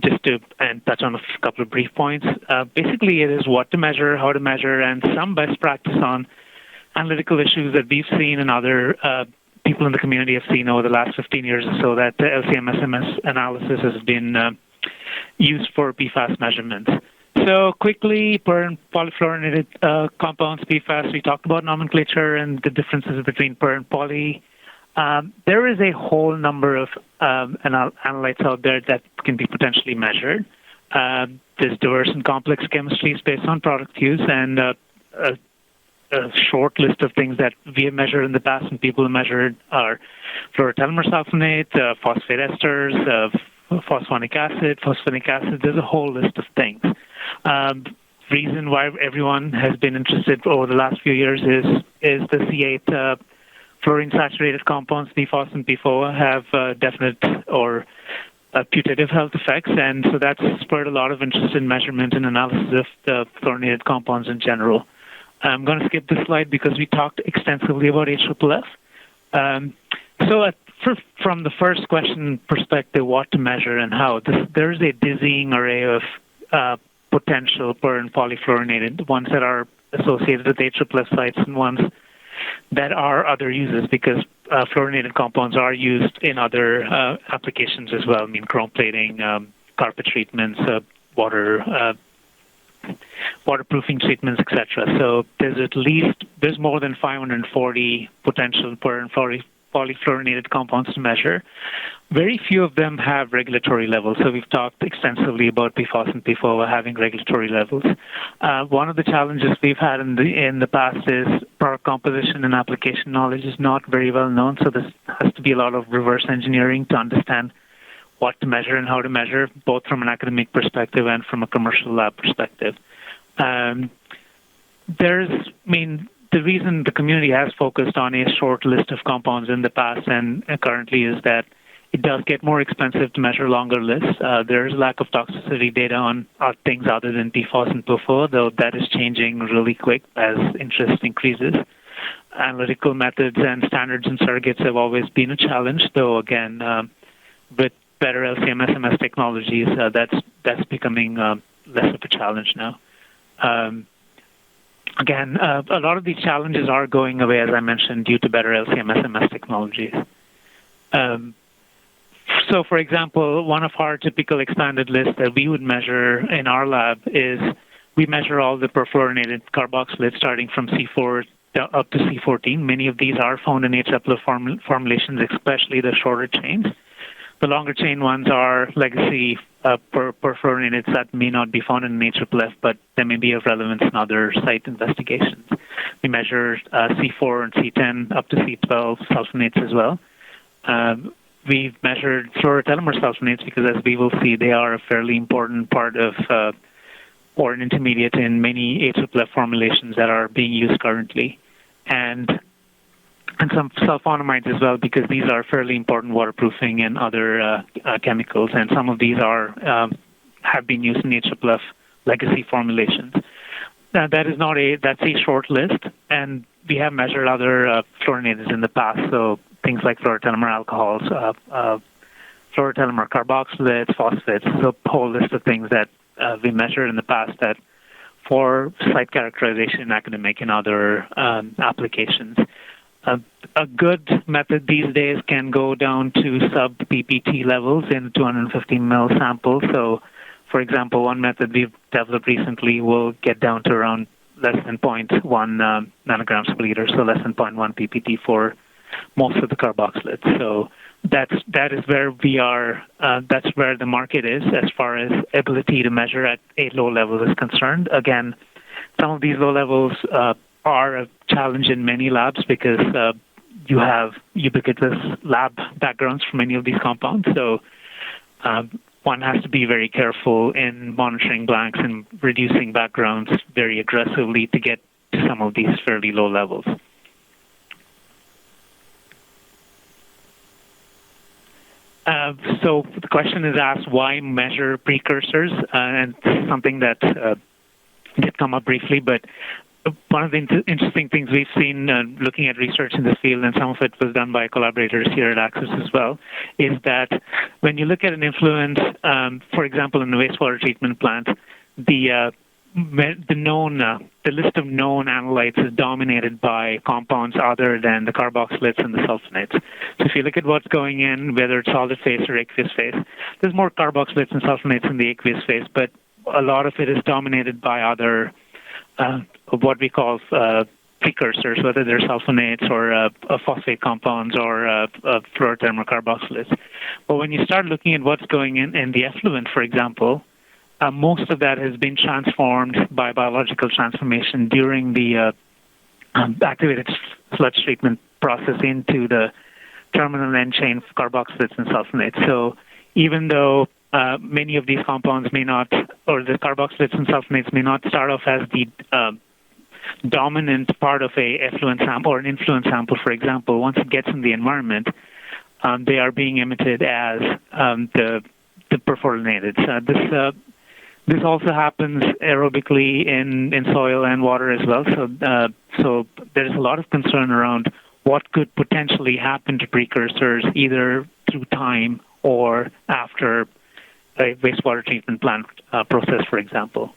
just to touch on a couple of brief points. Basically, it is what to measure, how to measure, and some best practice on analytical issues that we've seen and other people in the community have seen over the last 15 years or so that the LC-MS analysis has been used for PFAS measurements. So quickly, per and polyfluorinated compounds, PFAS, we talked about nomenclature and the differences between per and poly. There is a whole number of analytes out there that can be potentially measured. There's diverse and complex chemistries based on product use, and a a short list of things that we have measured in the past and people have measured are fluorotelmer sulfonate, phosphate esters, phosphonic acid, phosphonic acid. There's a whole list of things. Reason why everyone has been interested over the last few years is the C8 fluorine-saturated compounds, PFAS and PFOA, have definite or putative health effects, and so that's spurred a lot of interest in measurement and analysis of the fluorinated compounds in general. I'm going to skip this slide because we talked extensively about AFFF. From the first question perspective, what to measure and how, there's a dizzying array of potential per and polyfluorinated, ones that are associated with AFFF sites and ones that are other uses, because fluorinated compounds are used in other applications as well. I mean, chrome plating, carpet treatments, waterproofing treatments, etc. So there's more than 540 potential per and polyfluorinated compounds to measure. Very few of them have regulatory levels. So we've talked extensively about PFAS and PFOA having regulatory levels. One of the challenges we've had in the past is product composition and application knowledge is not very well known. So there has to be a lot of reverse engineering to understand what to measure and how to measure, both from an academic perspective and from a commercial lab perspective. The reason the community has focused on a short list of compounds in the past and currently is that it does get more expensive to measure longer lists. There is lack of toxicity data on things other than PFAS and PFOA, though that is changing really quick as interest increases. Analytical methods and standards and surrogates have always been a challenge, though again, with better LC-MS technologies, that's becoming less of a challenge now. Again, a lot of these challenges are going away, as I mentioned, due to better LC-MS technologies. So, for example, one of our typical expanded lists that we would measure in our lab is we measure all the perfluorinated carboxylates starting from C4 up to C14. Many of these are found in AFFF formulations, especially the shorter chains. The longer chain ones are legacy perfluorinates that may not be found in AFFF, but they may be of relevance in other site investigations. We measure C4 and C10 up to C12 sulfonates as well. We've measured fluorotelmer sulfonates because, as we will see, they are a fairly important part of or an intermediate in many AFFF formulations that are being used currently. And some sulfonamides as well, because these are fairly important waterproofing and other chemicals, and some of these have been used in AFFF legacy formulations. That's a short list, and we have measured other fluorinators in the past, so things like fluorotelmer alcohols, fluorotelmer carboxylates, phosphates, so a whole list of things that we measured in the past that for site characterization in academic and other applications. A good method these days can go down to sub-PPT levels in 250 ml sample. So, for example, one method we've developed recently will get down to around less than 0.1 nanograms per liter, so less than 0.1 PPT for most of the carboxylates. So that is where we are. That's where the market is as far as ability to measure at a low level is concerned. Again, some of these low levels are a challenge in many labs because you have ubiquitous lab backgrounds for many of these compounds. So one has to be very careful in monitoring blanks and reducing backgrounds very aggressively to get to some of these fairly low levels. So the question is asked, why measure precursors? And this is something that did come up briefly, but one of the interesting things we've seen looking at research in this field, and some of it was done by collaborators here at AXYS as well, is that when you look at an influence, for example, in the wastewater treatment plant, the list of known analytes is dominated by compounds other than the carboxylates and the sulfonates. So if you look at what's going in, whether it's solid phase or aqueous phase, there's more carboxylates and sulfonates in the aqueous phase, but a lot of it is dominated by other what we call precursors, whether they're sulfonates or phosphate compounds or fluorotelmer carboxylates. But when you start looking at what's going in the effluent, for example, most of that has been transformed by biological transformation during the activated sludge treatment process into the terminal end chain carboxylates and sulfonates. So even though many of these compounds may not, or the carboxylates and sulfonates may not start off as the dominant part of a effluent sample or an influent sample, for example, once it gets in the environment, they are being emitted as the perfluorinated. This also happens aerobically in soil and water as well. So there's a lot of concern around what could potentially happen to precursors either through time or after a wastewater treatment plant process, for example.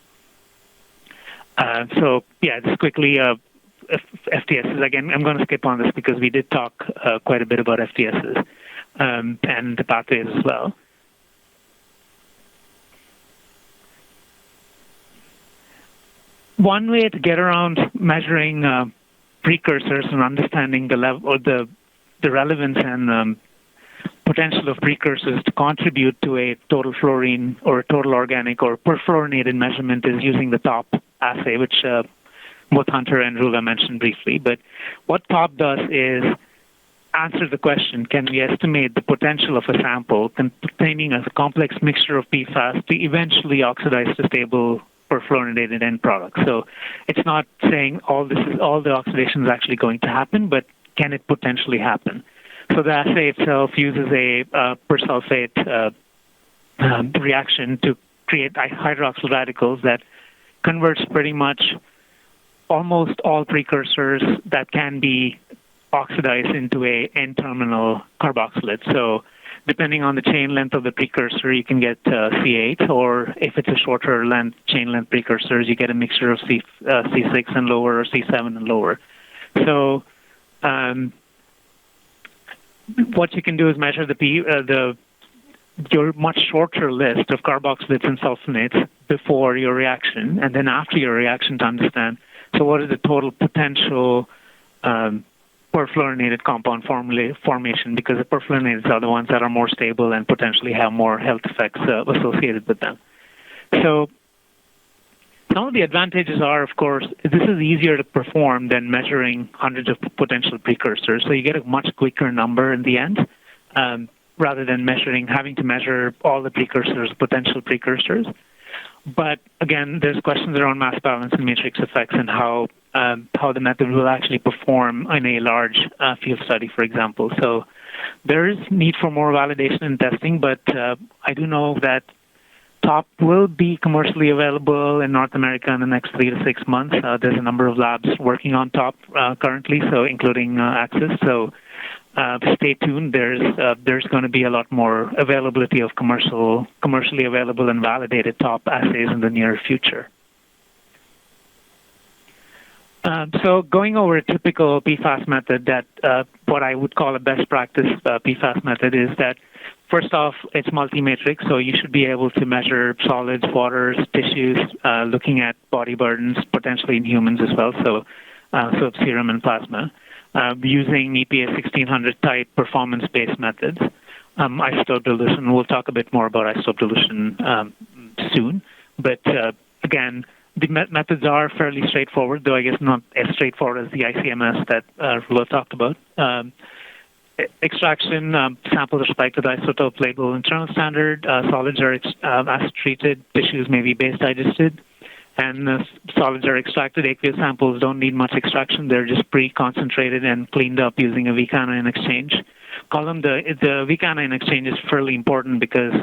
Just quickly, FTSs. Again, I'm going to skip on this because we did talk quite a bit about FTSs and the pathways as well. One way to get around measuring precursors and understanding the level or the relevance and potential of precursors to contribute to a total fluorine or total organic or perfluorinated measurement is using the TOP assay, which both Hunter and Rula mentioned briefly. But what TOP does is answer the question, can we estimate the potential of a sample containing a complex mixture of PFAS to eventually oxidize to stable perfluorinated end product? So it's not saying all the oxidation is actually going to happen, but can it potentially happen? So the assay itself uses a persulfate reaction to create hydroxyl radicals that converts pretty much almost all precursors that can be oxidized into a N-terminal carboxylate. So depending on the chain length of the precursor, you can get C8, or if it's a shorter chain length precursors, you get a mixture of C6 and lower or C7 and lower. So what you can do is measure your much shorter list of carboxylates and sulfonates before your reaction, and then after your reaction to understand, so what is the total potential perfluorinated compound formation, because the perfluorinated are the ones that are more stable and potentially have more health effects associated with them. So some of the advantages are, of course, this is easier to perform than measuring hundreds of potential precursors. So you get a much quicker number in the end, rather than having to measure all the potential precursors. But again, there's questions around mass balance and matrix effects and how the method will actually perform in a large field study, for example. So there is need for more validation and testing, but I do know that TOP will be commercially available in North America in the next 3 to 6 months. There's a number of labs working on TOP currently, so including AXYS. So stay tuned. There's going to be a lot more availability of commercially available and validated TOP assays in the near future. So going over a typical PFAS method, that what I would call a best practice PFAS method is that, first off, it's multi-matrix, so you should be able to measure solids, waters, tissues, looking at body burdens, potentially in humans as well, so serum and plasma, using EPA 1600 type performance-based methods. Isotope dilution, we'll talk a bit more about isotope dilution soon, but again, the methods are fairly straightforward, though I guess not as straightforward as the ICMS that Rula talked about. Extraction, samples are spiked with isotope label internal standard. Solids are acid treated. Tissues may be base digested. And solids are extracted. Aqueous samples don't need much extraction. They're just pre-concentrated and cleaned up using a weak anion exchange. The weak anion exchange is fairly important because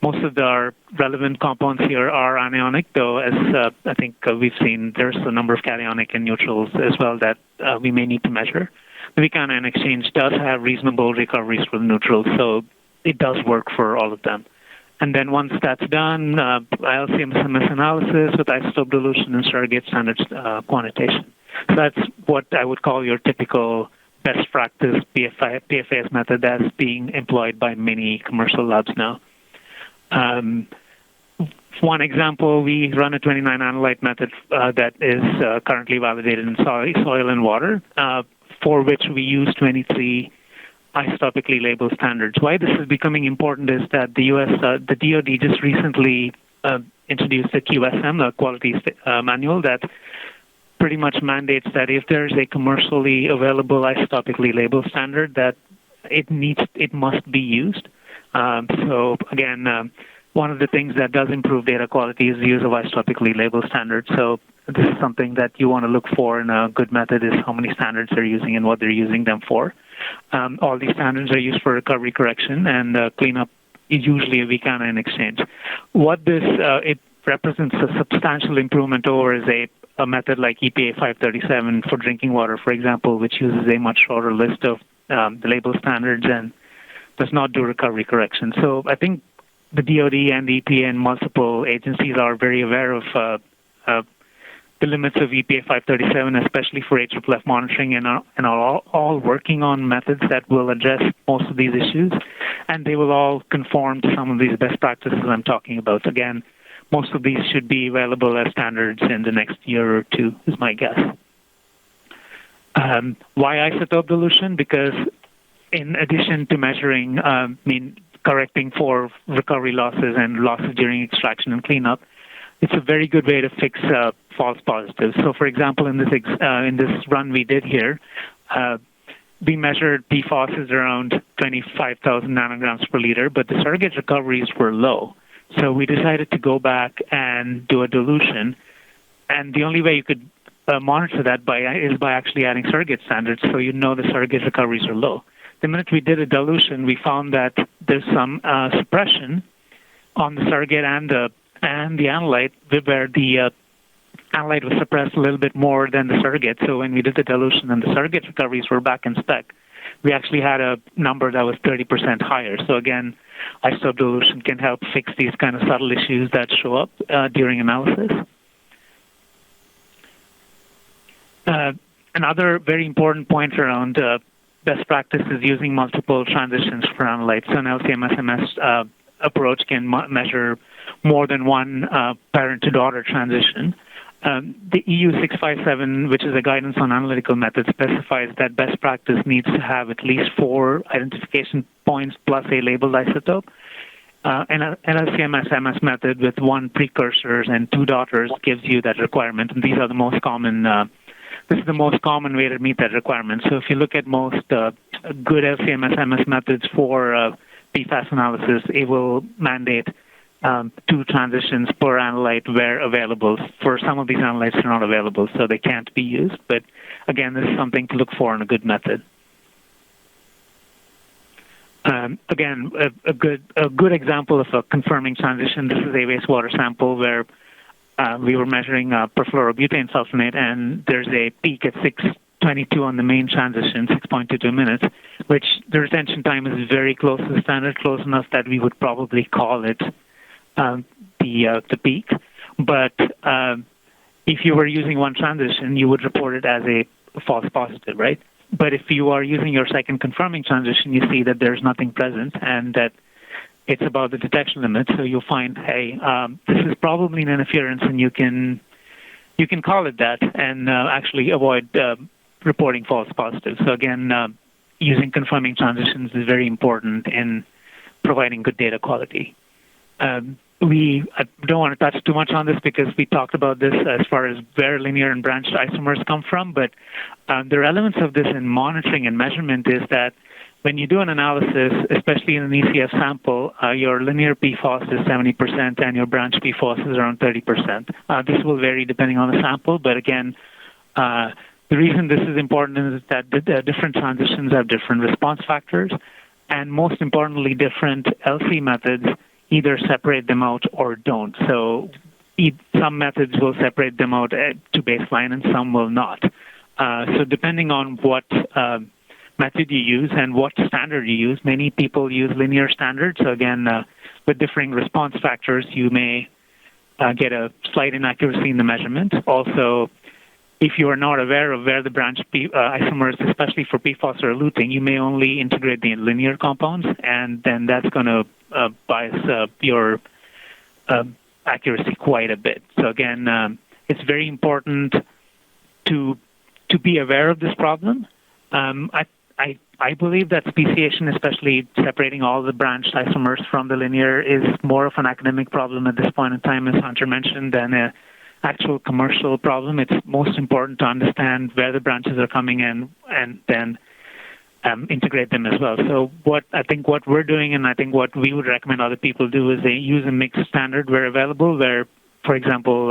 most of our relevant compounds here are anionic, though, as I think we've seen, there's a number of cationic and neutrals as well that we may need to measure. The weak anion exchange does have reasonable recoveries for the neutrals, so it does work for all of them. And then once that's done, LC-MS analysis with isotope dilution and surrogate standard quantitation. So that's what I would call your typical best practice PFAS method that's being employed by many commercial labs now. One example, we run a 29 analyte method that is currently validated in soil and water, for which we use 23 isotopically labeled standards. Why this is becoming important is that the DoD just recently introduced a QSM, a quality manual, that pretty much mandates that if there's a commercially available isotopically labeled standard, that it must be used. So again, one of the things that does improve data quality is the use of isotopically labeled standards. So this is something that you want to look for in a good method, is how many standards they're using and what they're using them for. All these standards are used for recovery correction and cleanup, usually a VCANA in exchange. What this it represents a substantial improvement over is a method like EPA 537 for drinking water, for example, which uses a much shorter list of the label standards and does not do recovery correction. So I think the DoD and the EPA and multiple agencies are very aware of the limits of EPA 537, especially for AFFF monitoring, and are all working on methods that will address most of these issues, and they will all conform to some of these best practices I'm talking about. Again, most of these should be available as standards in the next year or two, is my guess. Why isotope dilution? Because in addition to measuring, correcting for recovery losses and losses during extraction and cleanup, it's a very good way to fix false positives. So, for example, in this run we did here, we measured PFAS around 25,000 nanograms per liter, but the surrogate recoveries were low. So we decided to go back and do a dilution, and the only way you could monitor that is by actually adding surrogate standards, so you know the surrogate recoveries are low. The minute we did a dilution, we found that there's some suppression on the surrogate and the analyte, where the analyte was suppressed a little bit more than the surrogate. So when we did the dilution and the surrogate recoveries were back in spec, we actually had a number that was 30% higher. So again, isotope dilution can help fix these kind of subtle issues that show up during analysis. Another very important point around best practice is using multiple transitions for analytes. So an LC-MS approach can measure more than one parent-to-daughter transition. The EU 657, which is a guidance on analytical methods, specifies that best practice needs to have at least 4 identification points plus a labeled isotope. An LC-MS method with 1 precursors and 2 daughters gives you that requirement, and these are the most common. This is the most common way to meet that requirement. So if you look at most good LC-MS methods for PFAS analysis, it will mandate 2 transitions per analyte where available. For some of these analytes, they're not available, so they can't be used. But again, this is something to look for in a good method. Again, a good example of a confirming transition. This is a wastewater sample where we were measuring perfluorobutane sulfonate, and there's a peak at 6:22 on the main transition, 6.22 minutes, which the retention time is very close to the standard, close enough that we would probably call it the peak. But if you were using one transition, you would report it as a false positive, right? But if you are using your second confirming transition, you see that there's nothing present and that it's above the detection limit. So you'll find, hey, this is probably an interference, and you can call it that and actually avoid reporting false positives. So again, using confirming transitions is very important in providing good data quality. I don't want to touch too much on this because we talked about this as far as where linear and branched isomers come from, but the relevance of this in monitoring and measurement is that when you do an analysis, especially in an ECF sample, your linear PFAS is 70% and your branch PFAS is around 30%. This will vary depending on the sample, but again, the reason this is important is that the different transitions have different response factors, and most importantly, different LC methods either separate them out or don't. So some methods will separate them out to baseline and some will not. So depending on what method you use and what standard you use, many people use linear standards. So again, with differing response factors, you may get a slight inaccuracy in the measurement. Also, if you are not aware of where the branch isomers, especially for PFAS, are eluting, you may only integrate the linear compounds, and then that's going to bias your accuracy quite a bit. So again, it's very important to be aware of this problem. I believe that speciation, especially separating all the branched isomers from the linear, is more of an academic problem at this point in time, as Hunter mentioned, than actual commercial problem. It's most important to understand where the branches are coming in and then integrate them as well. So what we're doing, and I think what we would recommend other people do, is they use a mixed standard where available, where, for example,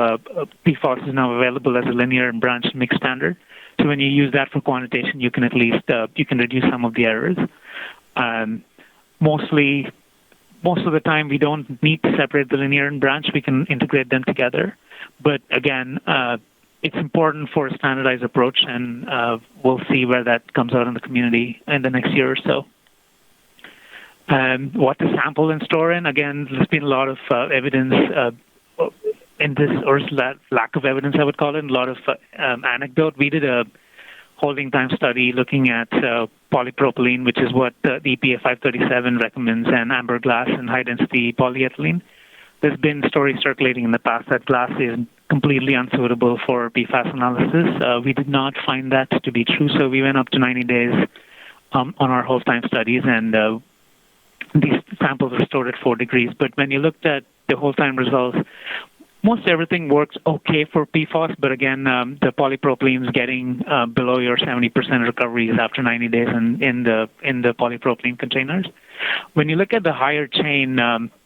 PFAS is now available as a linear and branch mixed standard. So when you use that for quantitation, you can at least you can reduce some of the errors. Most of the time, we don't need to separate the linear and branch. We can integrate them together. But again, it's important for a standardized approach, and we'll see where that comes out in the community in the next year or so. What to sample and store in? Again, there's been a lot of evidence in this, or lack of evidence, I would call it, a lot of anecdote. We did a holding time study looking at polypropylene, which is what the EPA 537 recommends, and amber glass and high-density polyethylene. There's been stories circulating in the past that glass is completely unsuitable for PFAS analysis. We did not find that to be true, so we went up to 90 days on our hold time studies, and these samples are stored at 4 degrees. But when you looked at the hold time results, most everything works okay for PFAS, but again, the polypropylene is getting below your 70% recoveries after 90 days in the polypropylene containers. When you look at the higher chain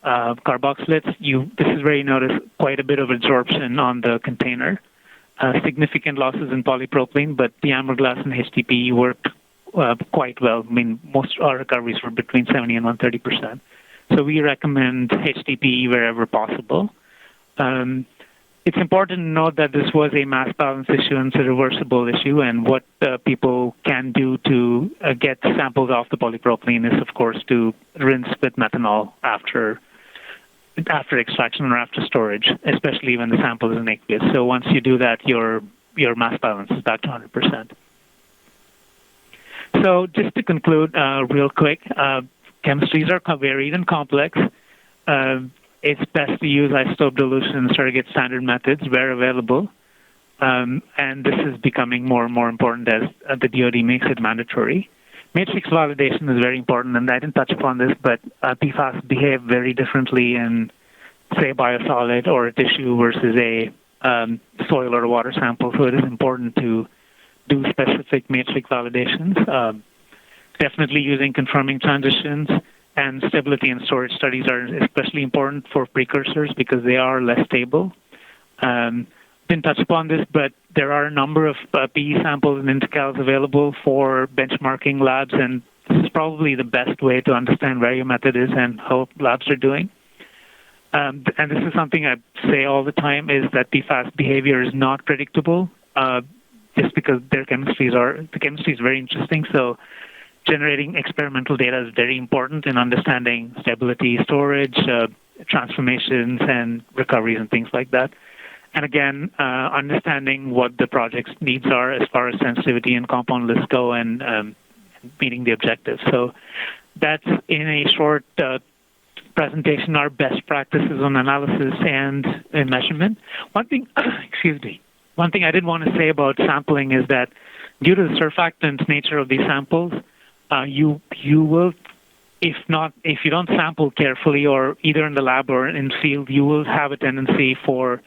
carboxylates, this is where you notice quite a bit of absorption on the container. Significant losses in polypropylene, but the amber glass and HTP worked quite well. I mean, most our recoveries were between 70 and 130%. So we recommend HTP wherever possible. It's important to note that this was a mass balance issue and it's a reversible issue, and what people can do to get samples off the polypropylene is, of course, to rinse with methanol after extraction or after storage, especially when the sample is in aqueous. So once you do that, your mass balance is back to 100%. So just to conclude real quick, chemistries are varied and complex. It's best to use isotope dilution and surrogate standard methods where available. And this is becoming more and more important as the DoD makes it mandatory. Matrix validation is very important, and I didn't touch upon this, but PFAS behave very differently in, say, a biosolid or a tissue versus a soil or a water sample. So it is important to do specific matrix validations. Definitely using confirming transitions. And stability and storage studies are especially important for precursors because they are less stable. Didn't touch upon this, but there are a number of PE samples and intercals available for benchmarking labs, and this is probably the best way to understand where your method is and how labs are doing. And this is something I say all the time, is that PFAS behavior is not predictable just because the chemistry is very interesting. So generating experimental data is very important in understanding stability, storage, transformations, and recoveries and things like that. And again, understanding what the project's needs are as far as sensitivity and compound lists go and meeting the objectives. So that's, in a short presentation, our best practices on analysis and measurement. One thing I did want to say about sampling is that due to the surfactant nature of these samples, you will, if you don't sample carefully, or either in the lab or in field, you will have a tendency for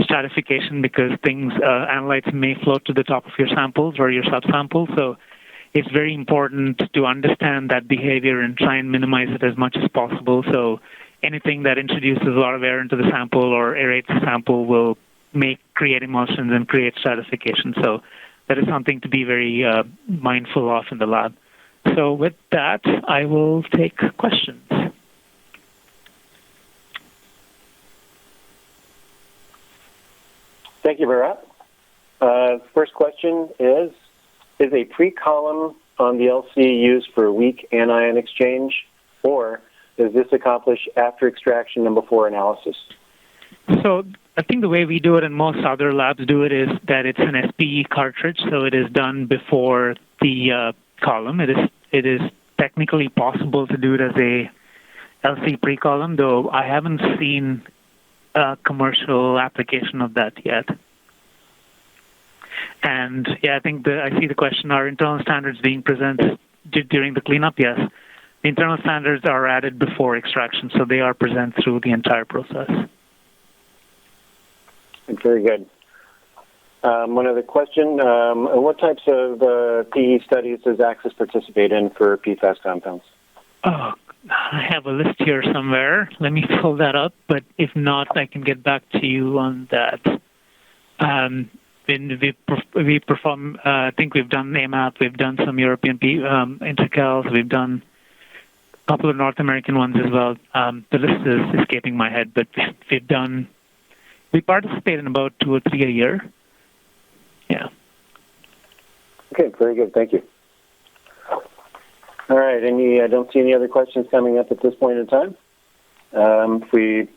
stratification because analytes may float to the top of your samples or your subsamples. So it's very important to understand that behavior and try and minimize it as much as possible. So anything that introduces a lot of air into the sample or aerates the sample will create emulsions and create stratification. So that is something to be very mindful of in the lab. So with that, I will take questions. Thank you, Bharat. First question is a pre-column on the LC used for weak anion exchange, or is this accomplished after extraction and before analysis? So I think the way we do it and most other labs do it is that it's an SPE cartridge, so it is done before the column. It is technically possible to do it as a LC pre-column, though I haven't seen a commercial application of that yet. And yeah, I think I see the question, are internal standards being presented during the cleanup? Yes. The internal standards are added before extraction, so they are present through the entire process. Very good. One other question. What types of PE studies does AXYS participate in for PFAS compounds? Oh, I have a list here somewhere. Let me pull that up, but if not, I can get back to you on that. We perform, I think we've done AMAP, we've done some European intercals, we've done a couple of North American ones as well. The list is escaping my head, but we participate in about 2 or 3 a year. Yeah. Okay, very good. Thank you. All right. I don't see any other questions coming up at this point in time. We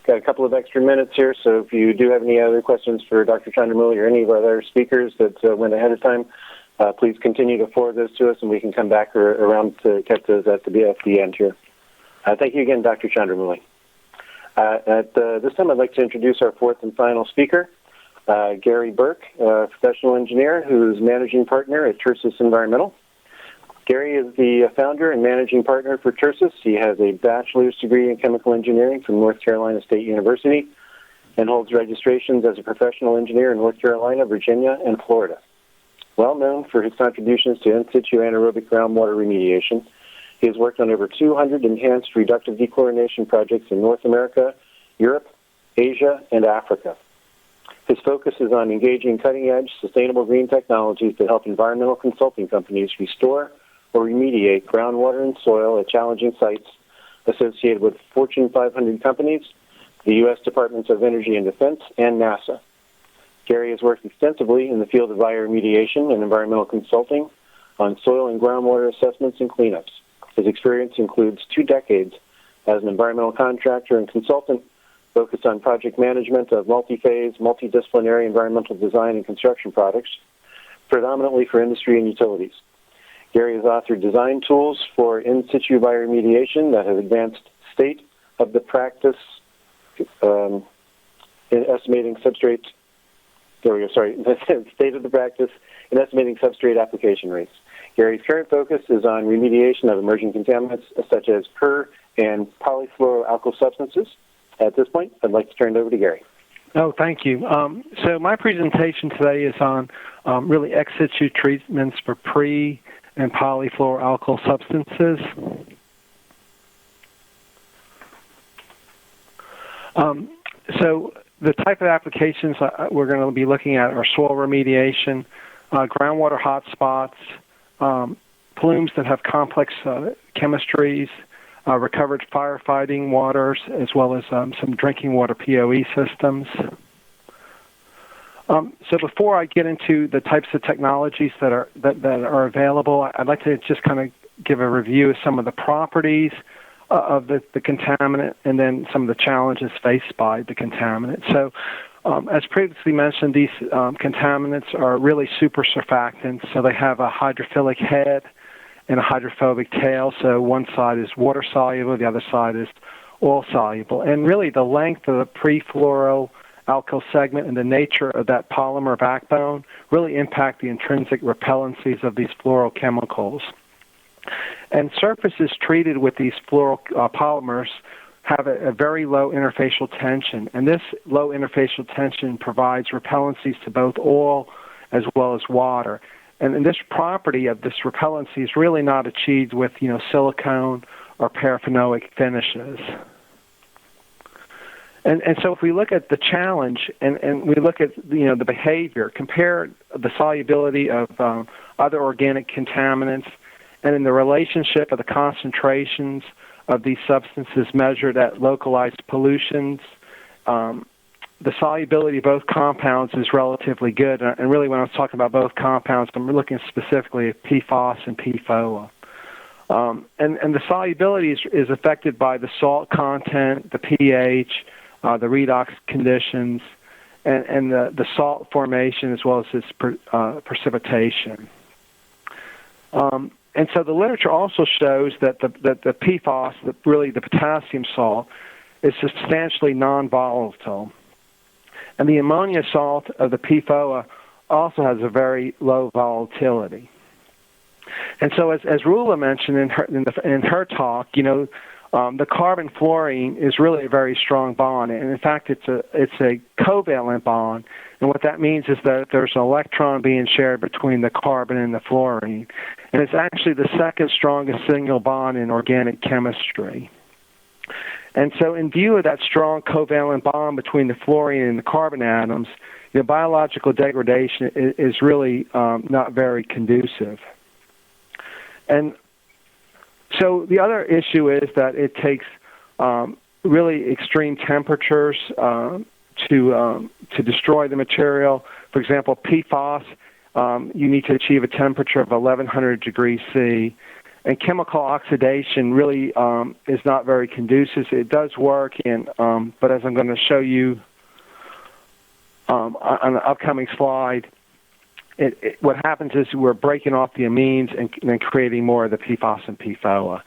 got a couple of extra minutes here, so if you do have any other questions for Dr. Chandramouli or any of our other speakers that went ahead of time, please continue to forward those to us, and we can come back around to catch those at the end here. Thank you again, Dr. Chandramouli. At this time, I'd like to introduce our fourth and final speaker, Gary Burke, a professional engineer who's managing partner at Tersus Environmental. Gary is the founder and managing partner for Tersus. He has a bachelor's degree in chemical engineering from North Carolina State University and holds registrations as a professional engineer in North Carolina, Virginia, and Florida. Well known for his contributions to in-situ anaerobic groundwater remediation, he has worked on over 200 enhanced reductive dechlorination projects in North America, Europe, Asia, and Africa. His focus is on engaging cutting-edge, sustainable green technologies that help environmental consulting companies restore or remediate groundwater and soil at challenging sites associated with Fortune 500 companies, the U.S. Departments of Energy and Defense, and NASA. Gary has worked extensively in the field of bioremediation and environmental consulting on soil and groundwater assessments and cleanups. His experience includes 2 decades as an environmental contractor and consultant focused on project management of multi-phase, multidisciplinary environmental design and construction projects, predominantly for industry and utilities. Gary has authored design tools for in-situ bioremediation that have advanced state-of-the-practice in estimating substrate. State-of-the-practice in estimating substrate application rates. Gary's current focus is on remediation of emerging contaminants such as per and polyfluoroalkyl substances. At this point, I'd like to turn it over to Gary. Oh, thank you. So my presentation today is on really ex-situ treatments for pre- and polyfluoroalkyl substances. So the type of applications we're going to be looking at are soil remediation, groundwater hotspots, plumes that have complex chemistries, recovered firefighting waters, as well as some drinking water POE systems. So before I get into the types of technologies that are available, I'd like to just kind of give a review of some of the properties of the contaminant and then some of the challenges faced by the contaminant. So as previously mentioned, these contaminants are really super surfactants, so they have a hydrophilic head and a hydrophobic tail. So one side is water soluble, the other side is oil soluble. And really the length of the pre-fluoroalkyl segment and the nature of that polymer backbone really impact the intrinsic repellencies of these fluorochemicals. And surfaces treated with these fluoropolymers have a very low interfacial tension, and this low interfacial tension provides repellencies to both oil as well as water. And this property of this repellency is really not achieved with, silicone or paraffinoic finishes. And so if we look at the challenge and we look at, the behavior, compare the solubility of other organic contaminants and in the relationship of the concentrations of these substances measured at localized pollutions, the solubility of both compounds is relatively good. And really when I was talking about both compounds, I'm looking specifically at PFAS and PFOA. And the solubility is affected by the salt content, the pH, the redox conditions, and the salt formation as well as its precipitation. And so the literature also shows that the PFAS, really the potassium salt, is substantially non-volatile. And the ammonia salt of the PFOA also has a very low volatility. And so as Rula mentioned in her talk, the carbon-fluorine is really a very strong bond, and in fact, it's a covalent bond. And what that means is that there's an electron being shared between the carbon and the fluorine, and it's actually the second strongest single bond in organic chemistry. And so, in view of that strong covalent bond between the fluorine and the carbon atoms, biological degradation is really not very conducive. And so the other issue is that it takes really extreme temperatures to destroy the material. For example, PFAS, you need to achieve a temperature of 1100 degrees C. And chemical oxidation really is not very conducive. It does work, but as I'm going to show you on the upcoming slide, what happens is we're breaking off the amines and then creating more of the PFAS and PFOA.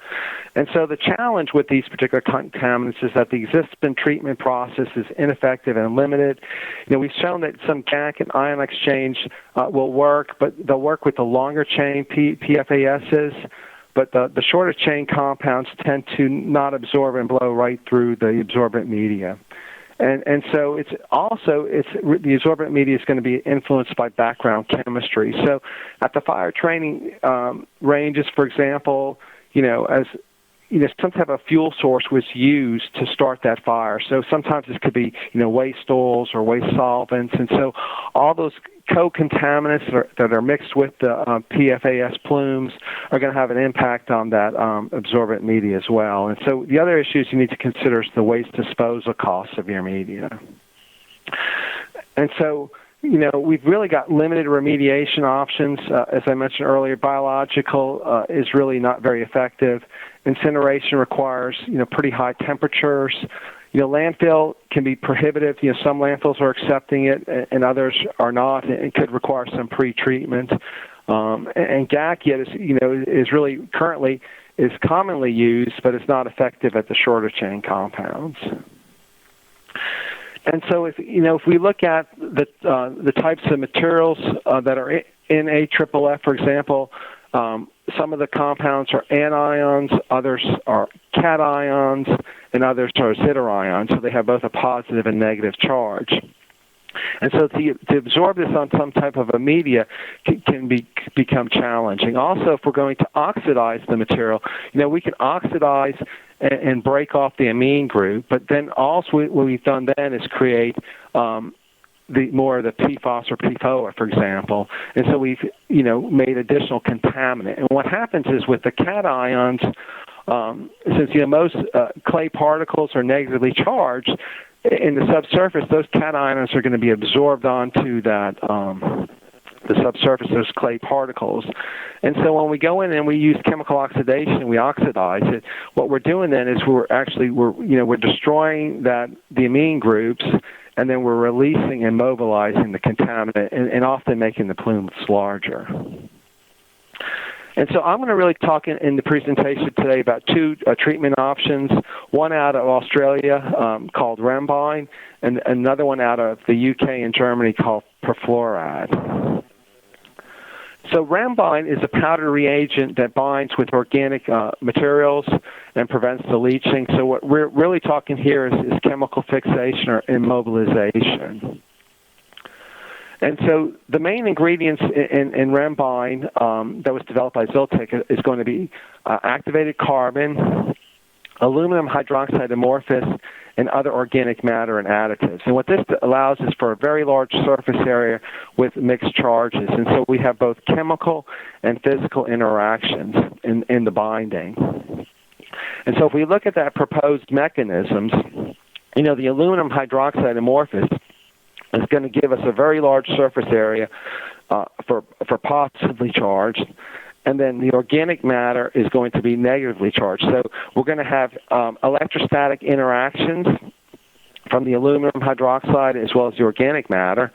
And so the challenge with these particular contaminants is that the existing treatment process is ineffective and limited. We've shown that some GAC and ion exchange will work, but they'll work with the longer chain PFASs, but the shorter chain compounds tend to not absorb and blow right through the absorbent media. And so the absorbent media is going to be influenced by background chemistry. So at the fire training ranges, for example, as some type of fuel source was used to start that fire. So sometimes this could be waste oils or waste solvents, and so all those co-contaminants that are mixed with the PFAS plumes are going to have an impact on that absorbent media as well. And so the other issues you need to consider is the waste disposal costs of your media. And so, we've really got limited remediation options. As I mentioned earlier, biological is really not very effective. Incineration requires, pretty high temperatures. Landfill can be prohibitive. Some landfills are accepting it, and others are not. It could require some pre-treatment. And GAC is really currently is commonly used, but it's not effective at the shorter chain compounds. And so, if we look at the types of materials that are in AFFF, for example, some of the compounds are anions, others are cations, and others are zwitterions. So they have both a positive and negative charge. And so to absorb this on some type of a media can become challenging. Also, if we're going to oxidize the material, we can oxidize and break off the amine group, but then also what we've done then is create more of the PFAS or PFOA, for example. And so we've, made additional contaminant. And what happens is with the cations, since, most clay particles are negatively charged, in the subsurface, those cations are going to be absorbed onto that, the subsurface, those clay particles. And so when we go in and we use chemical oxidation, we oxidize it, what we're doing then is we're destroying the amine groups, and then we're releasing and mobilizing the contaminant and often making the plumes larger. And so I'm going to really talk in the presentation today about two treatment options, one out of Australia called Rembine, and another one out of the UK and Germany called perfluoride. So Rembine is a powder reagent that binds with organic materials and prevents the leaching. So what we're really talking here is chemical fixation or immobilization. And so the main ingredients in Rembine that was developed by Zyltech is going to be activated carbon, aluminum hydroxide amorphous, and other organic matter and additives. And what this allows is for a very large surface area with mixed charges. And so we have both chemical and physical interactions in the binding. And so if we look at that proposed mechanisms, the aluminum hydroxide amorphous is going to give us a very large surface area for positively charged, and then the organic matter is going to be negatively charged. So we're going to have electrostatic interactions from the aluminum hydroxide as well as the organic matter,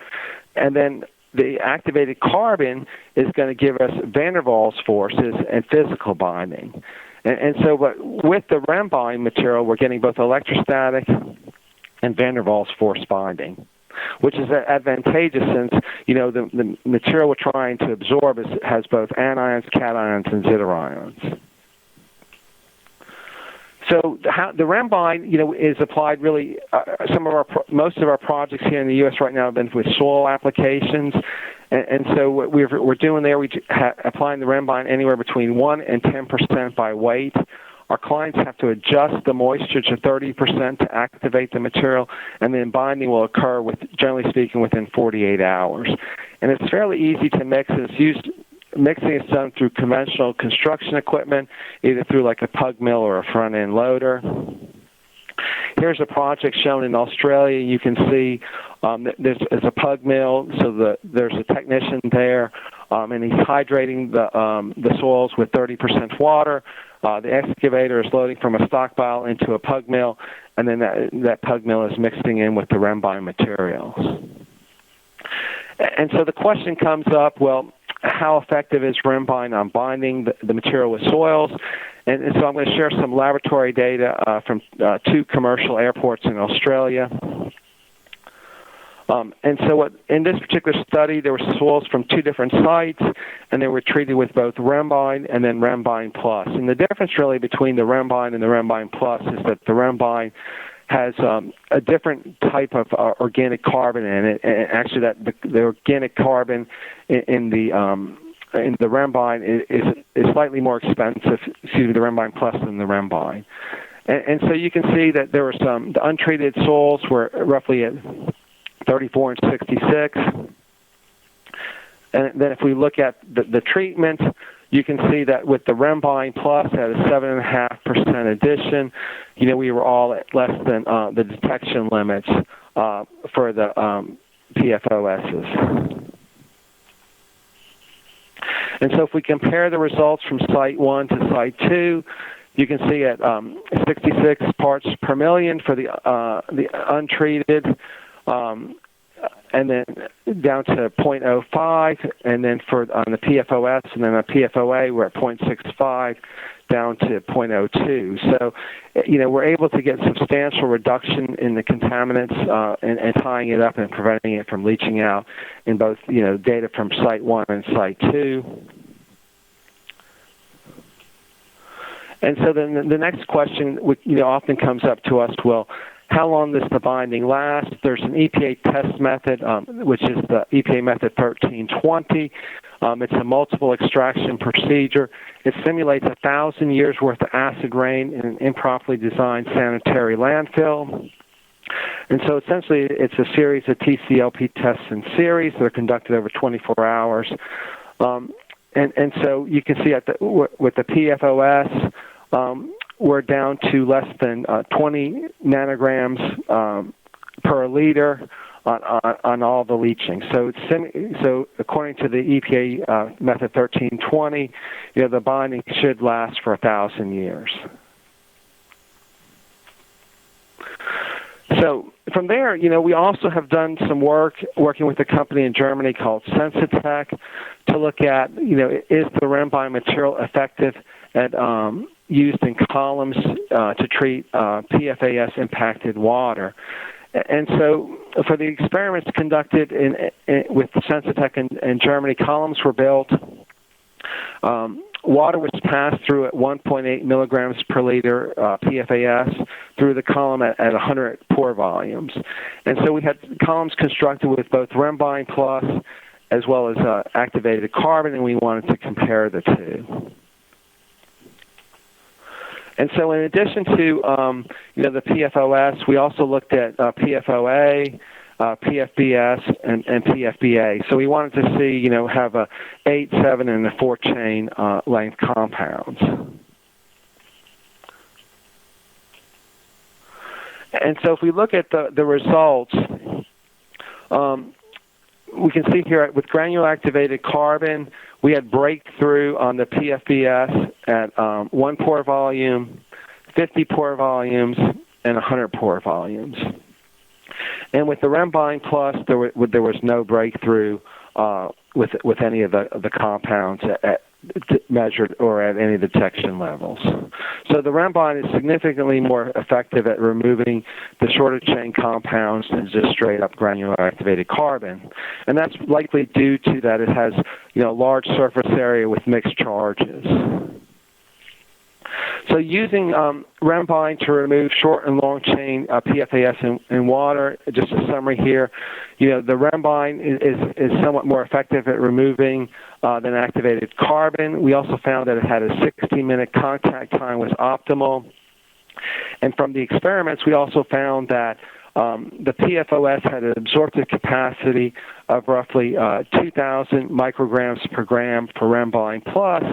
and then the activated carbon is going to give us van der Waals forces and physical binding. And so with the Rembine material, we're getting both electrostatic and van der Waals force binding, which is advantageous since, the material we're trying to absorb has both anions, cations, and zwitterions. So the Rembine, is applied really. Most of our projects here in the U.S. right now have been with soil applications, and so what we're doing there, applying the Rembine anywhere between 1 and 10% by weight. Our clients have to adjust the moisture to 30% to activate the material, and then binding will occur, generally speaking, within 48 hours. And it's fairly easy to mix. Mixing is done through conventional construction equipment, either through like a pug mill or a front-end loader. Here's a project shown in Australia. You can see there's a pug mill, so there's a technician there, and he's hydrating the soils with 30% water. The excavator is loading from a stockpile into a pug mill, and then that pug mill is mixing in with the Rembine materials. And so the question comes up, well, how effective is Rembine on binding the material with soils? And so I'm going to share some laboratory data from 2 commercial airports in Australia. And so in this particular study, there were soils from 2 different sites, and they were treated with both Rembine and then Rembine Plus. And the difference really between the Rembine and the Rembine Plus is that the Rembine has a different type of organic carbon in it. And actually, the organic carbon in the Rembine is slightly more expensive. The Rembine Plus than the Rembine. And so you can see that there were the untreated soils were roughly at 34 and 66. And then if we look at the treatment, you can see that with the Rembine Plus at a 7.5% addition, we were all at less than the detection limits for the PFOSs. And so if we compare the results from Site 1 to Site 2, you can see at 66 parts per million for the untreated, and then down to 0.05, and then on the PFOS, and then on PFOA, we're at 0.65 down to 0.02. So, we're able to get substantial reduction in the contaminants and tying it up and preventing it from leaching out in both, data from Site 1 and Site 2. And so then the next question, often comes up to us, well, how long does the binding last? There's an EPA test method, which is the EPA method 1320. It's a multiple extraction procedure. It simulates 1,000 years worth of acid rain in an improperly designed sanitary landfill. And so essentially it's a series of TCLP tests in series that are conducted over 24 hours. And so you can see with the PFOS, we're down to less than 20 nanograms per liter on all the leaching. So so according to the EPA method 1320, the binding should last for 1,000 years. So from there, we also have done some work working with a company in Germany called Sensitech to look at, is the Rembine material effective at used in columns to treat PFAS impacted water. And so for the experiments conducted with Sensitech in Germany, columns were built. Water was passed through at 1.8 milligrams per liter PFAS through the column at 100 pore volumes. And so we had columns constructed with both Rembine Plus as well as activated carbon, and we wanted to compare the two. And so in addition to, the PFOS, we also looked at PFOA, PFBS, and PFBA. So we wanted to see, have a 8, 7, and a 4-chain length compounds. And so if we look at the results, we can see here with granular activated carbon, we had breakthrough on the PFBS at 1 pore volume, 50 pore volumes, and 100 pore volumes. And with the Rembine Plus, there was no breakthrough with any of the compounds measured or at any detection levels. So the Rembine is significantly more effective at removing the shorter chain compounds than just straight up granular activated carbon. And that's likely due to that it has, large surface area with mixed charges. So using Rembine to remove short and long chain PFAS in water, just a summary here, the Rembine is somewhat more effective at removing than activated carbon. We also found that it had a 60-minute contact time was optimal. And from the experiments, we also found that the PFOS had an absorptive capacity of roughly 2,000 micrograms per gram for Rembine plus,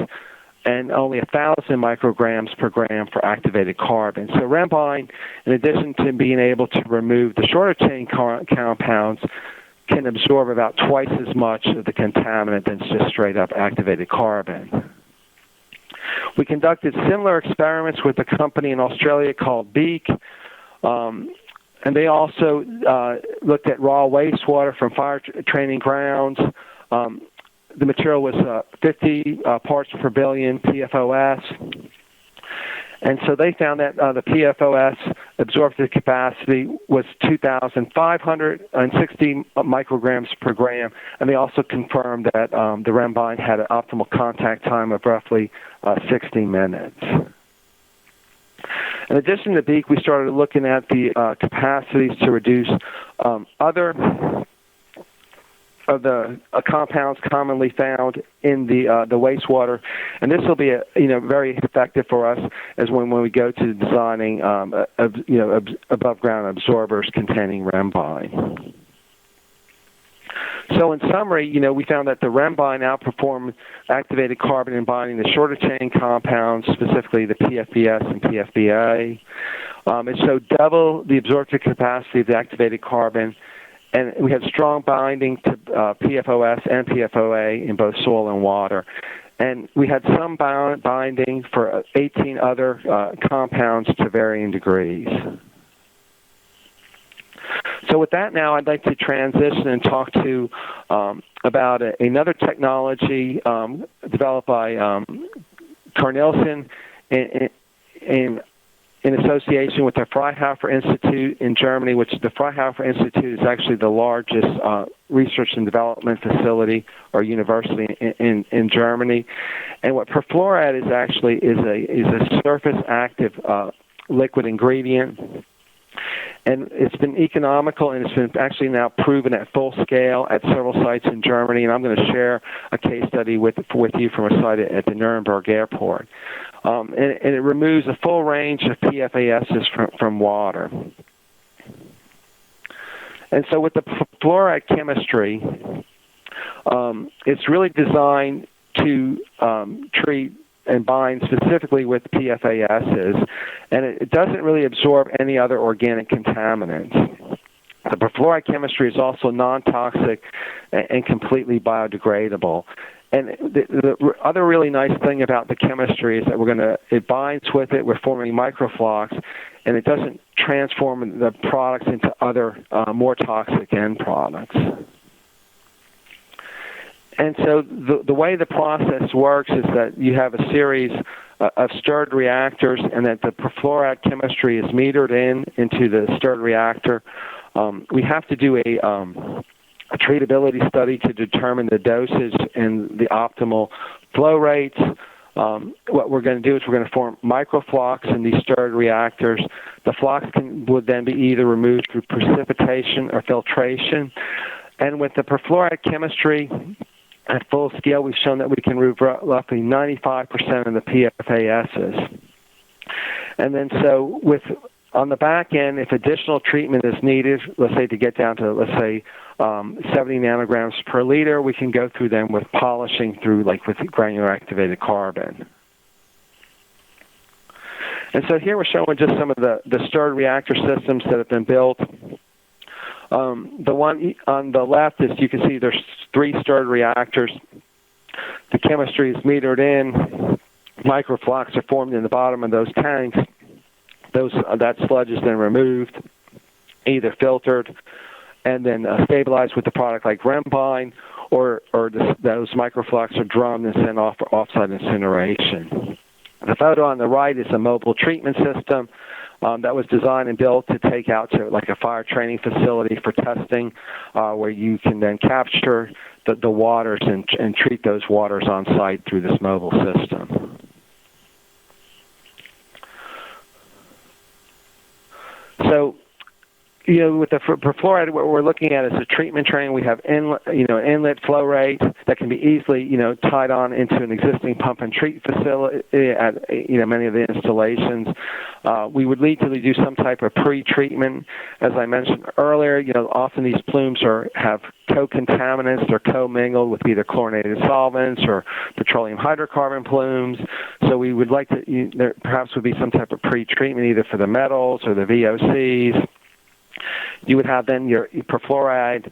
and only 1,000 micrograms per gram for activated carbon. So Rembine, in addition to being able to remove the shorter chain compounds, can absorb about twice as much of the contaminant than just straight up activated carbon. We conducted similar experiments with a company in Australia called Beek, and they also looked at raw wastewater from fire training grounds. The material was 50 parts per billion PFOS. And so they found that the PFOS absorptive capacity was 2,560 micrograms per gram, and they also confirmed that the Rembine had an optimal contact time of roughly 60 minutes. In addition to Beek, we started looking at the capacities to reduce other of the compounds commonly found in the wastewater, and this will be very effective for us as when we go to designing above ground absorbers containing Rembine. So in summary, we found that the Rembine outperformed activated carbon in binding the shorter chain compounds, specifically the PFBS and PFBA. It showed double the absorptive capacity of the activated carbon, and we had strong binding to PFOS and PFOA in both soil and water. And we had some binding for 18 other compounds to varying degrees. So with that now, I'd like to transition and talk to about another technology developed by Carnelsen in association with the Fraunhofer Institute in Germany, which the Fraunhofer Institute is actually the largest research and development facility or university in Germany. And what perfluoride is actually is a surface active liquid ingredient. And it's been economical, and it's been actually now proven at full scale at several sites in Germany. And I'm going to share a case study with you from a site at the Nuremberg airport. And it removes a full range of PFASs from water. And so with the fluoride chemistry, it's really designed to treat and bind specifically with PFASs, and it doesn't really absorb any other organic contaminants. The perfluoride chemistry is also non-toxic and completely biodegradable. And the other really nice thing about the chemistry is that it binds with it, we're forming microflocks, and it doesn't transform the products into other more toxic end products. And so the way the process works is that you have a series of stirred reactors, and that the perfluoride chemistry is metered into the stirred reactor. We have to do a treatability study to determine the dosage and the optimal flow rates. What we're going to do is we're going to form microflocks in these stirred reactors. The flocks would then be either removed through precipitation or filtration. And with the perfluoride chemistry, at full scale, we've shown that we can remove roughly 95% of the PFASs. And then so on the back end, if additional treatment is needed, let's say to get down to, 70 nanograms per liter, we can go through them with polishing through, like with granular activated carbon. And so here we're showing just some of the stirred reactor systems that have been built. The one on the left is, you can see there's 3 stirred reactors. The chemistry is metered in. Microflocks are formed in the bottom of those tanks. That sludge is then removed, either filtered and then stabilized with the product like Rembine, or those microflocks are drummed and sent off for offsite incineration. The photo on the right is a mobile treatment system that was designed and built to take out to like a fire training facility for testing, where you can then capture the waters and treat those waters on site through this mobile system. So, with the perfluoride, what we're looking at is a treatment train. We have inlet flow rate that can be easily, tied on into an existing pump and treat facility at, many of the installations. We would need to do some type of pre-treatment. As I mentioned earlier, often these plumes have co-contaminants. They're co-mingled with either chlorinated solvents or petroleum hydrocarbon plumes. So we would like to, there perhaps would be some type of pre-treatment either for the metals or the VOCs. You would have then your perfluoride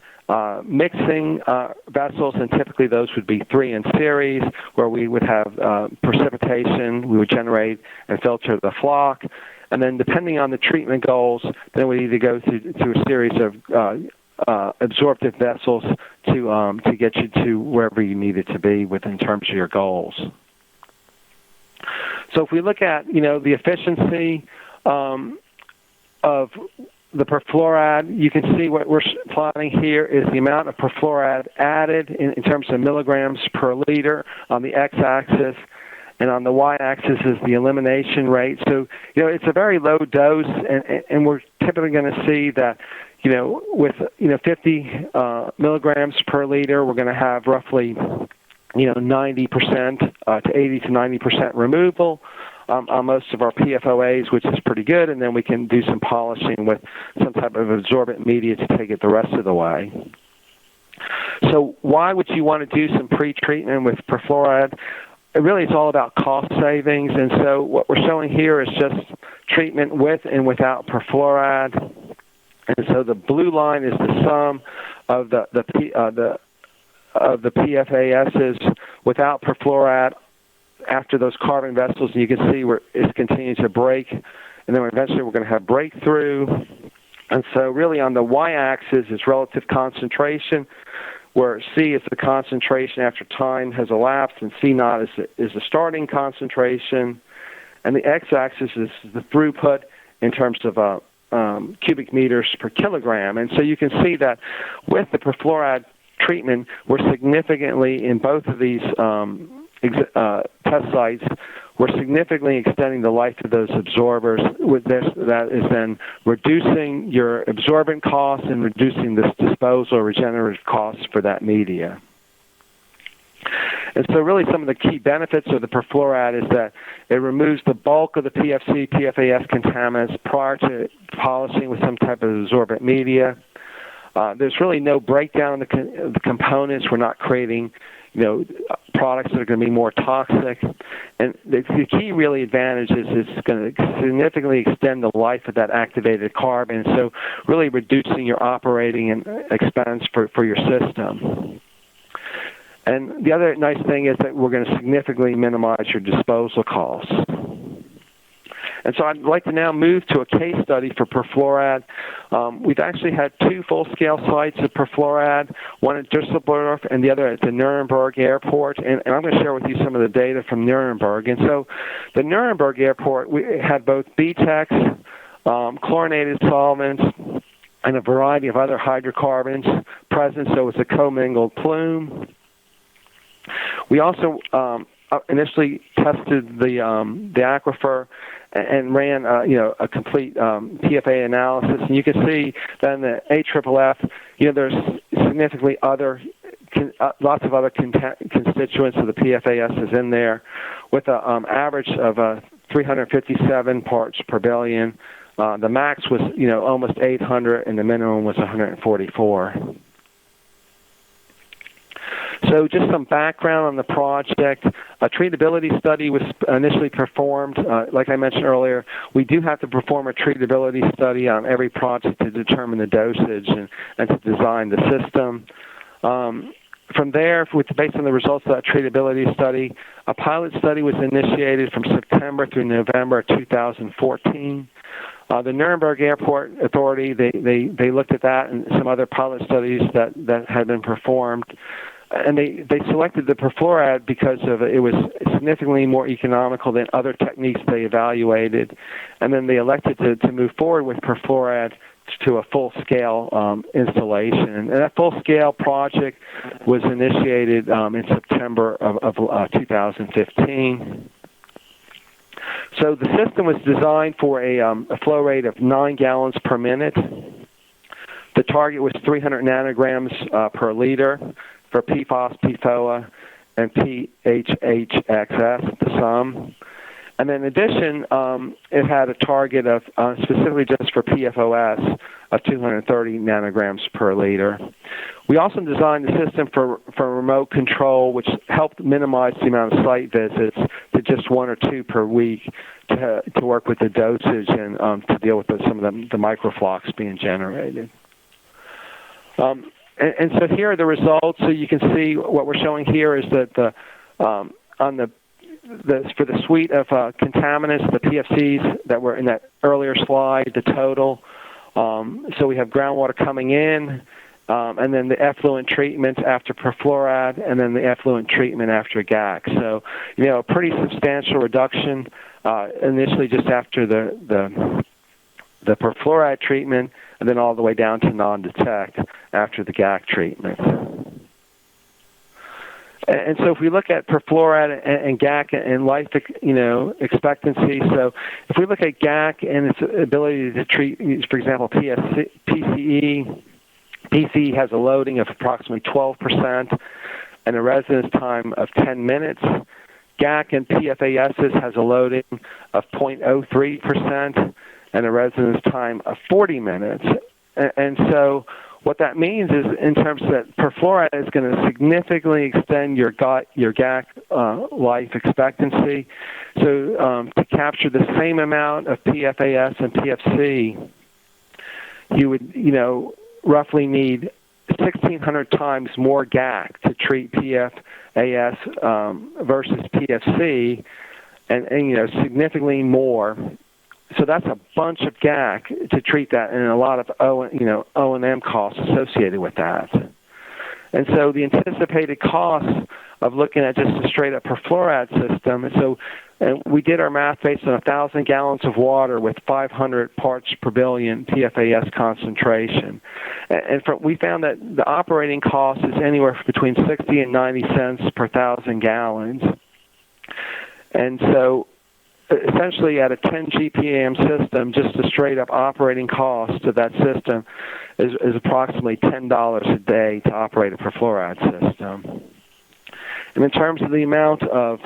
mixing vessels, and typically those would be 3 in series, where we would have precipitation. We would generate and filter the flock, and then depending on the treatment goals, then we either go through a series of absorptive vessels to get you to wherever you need it to be in terms of your goals. So if we look at the efficiency of the perfluoride, you can see what we're plotting here is the amount of perfluoride added in terms of milligrams per liter on the x-axis, and on the y-axis is the elimination rate. So, it's a very low dose, and we're typically going to see that, with 50 milligrams per liter, we're going to have roughly 90% to 80 to 90% removal on most of our PFOAs, which is pretty good, and then we can do some polishing with some type of absorbent media to take it the rest of the way. So why would you want to do some pre-treatment with perfluoride? Really, it's all about cost savings, and so what we're showing here is just treatment with and without perfluoride. And so the blue line is the sum of the PFASs without perfluoride after those carbon vessels, and you can see where it's continuing to break, and then eventually we're going to have breakthrough. And so really on the y-axis is relative concentration, where C is the concentration after time has elapsed, and C naught is the starting concentration, and the x-axis is the throughput in terms of cubic meters per kilogram. And so you can see that with the perfluoride treatment, we're significantly, in both of these test sites, we're significantly extending the life of those absorbers. With this, that is then reducing your absorbent costs and reducing this disposal or regenerative costs for that media. And so really some of the key benefits of the perfluoride is that it removes the bulk of the PFC, PFAS contaminants prior to polishing with some type of absorbent media. There's really no breakdown of the components. We're not creating products that are going to be more toxic. And the key really advantage is it's going to significantly extend the life of that activated carbon, so really reducing your operating and expense for your system. And the other nice thing is that we're going to significantly minimize your disposal costs. And so I'd like to now move to a case study for perfluoride. We've actually had 2 full-scale sites of perfluoride, one at Düsseldorf and the other at the Nuremberg Airport. And I'm going to share with you some of the data from Nuremberg. And so the Nuremberg Airport, we had both BTEX, chlorinated solvents, and a variety of other hydrocarbons present, so it's a commingled plume. We also initially tested the aquifer and ran a complete PFA analysis, and you can see that in the AFFF, there's significantly lots of other constituents of the PFAS is in there, with an average of 357 parts per billion. The max was almost 800, and the minimum was 144. So just some background on the project. A treatability study was initially performed. Like I mentioned earlier, we do have to perform a treatability study on every project to determine the dosage and to design the system. From there, based on the results of that treatability study, a pilot study was initiated from September through November 2014. The Nuremberg Airport Authority, they looked at that and some other pilot studies that had been performed. And they selected the perfluoride because it was significantly more economical than other techniques they evaluated. And then they elected to move forward with perfluoride to a full-scale installation. And that full-scale project was initiated in September of 2015. So the system was designed for a flow rate of 9 gallons per minute. The target was 300 nanograms per liter for PFAS, PFOA, and PHHXS, the sum. And then in addition, it had a target of, specifically just for PFOS, of 230 nanograms per liter. We also designed the system for remote control, which helped minimize the amount of site visits to just 1 or 2 per week to work with the dosage and to deal with some of the microflux being generated. And so here are the results. So you can see what we're showing here is that for the suite of contaminants, the PFCs that were in that earlier slide, the total. So we have groundwater coming in, and then the effluent treatment after perfluoride, and then the effluent treatment after GAC. So, a pretty substantial reduction initially just after the perfluoride treatment, and then all the way down to non-detect after the GAC treatment. And so if we look at perfluoride and GAC and life, expectancy, so if we look at GAC and its ability to treat, for example, PCE has a loading of approximately 12% and a residence time of 10 minutes. GAC and PFAS has a loading of 0.03% and a residence time of 40 minutes. And so what that means is, in terms of that, perfluoride is going to significantly extend your GAC life expectancy. So to capture the same amount of PFAS and PFC, you would, roughly need 1,600 times more GAC to treat PFAS versus PFC, and significantly more. So that's a bunch of GAC to treat that, and a lot of O&M costs associated with that. And so the anticipated costs of looking at just a straight-up perfluoride system, and we did our math based on 1,000 gallons of water with 500 parts per billion PFAS concentration. And we found that the operating cost is anywhere between 60 and 90 cents per 1,000 gallons. And so essentially, at a 10 GPM system, just a straight-up operating cost of that system is approximately $10 a day to operate a perfluoride system. And in terms of the amount of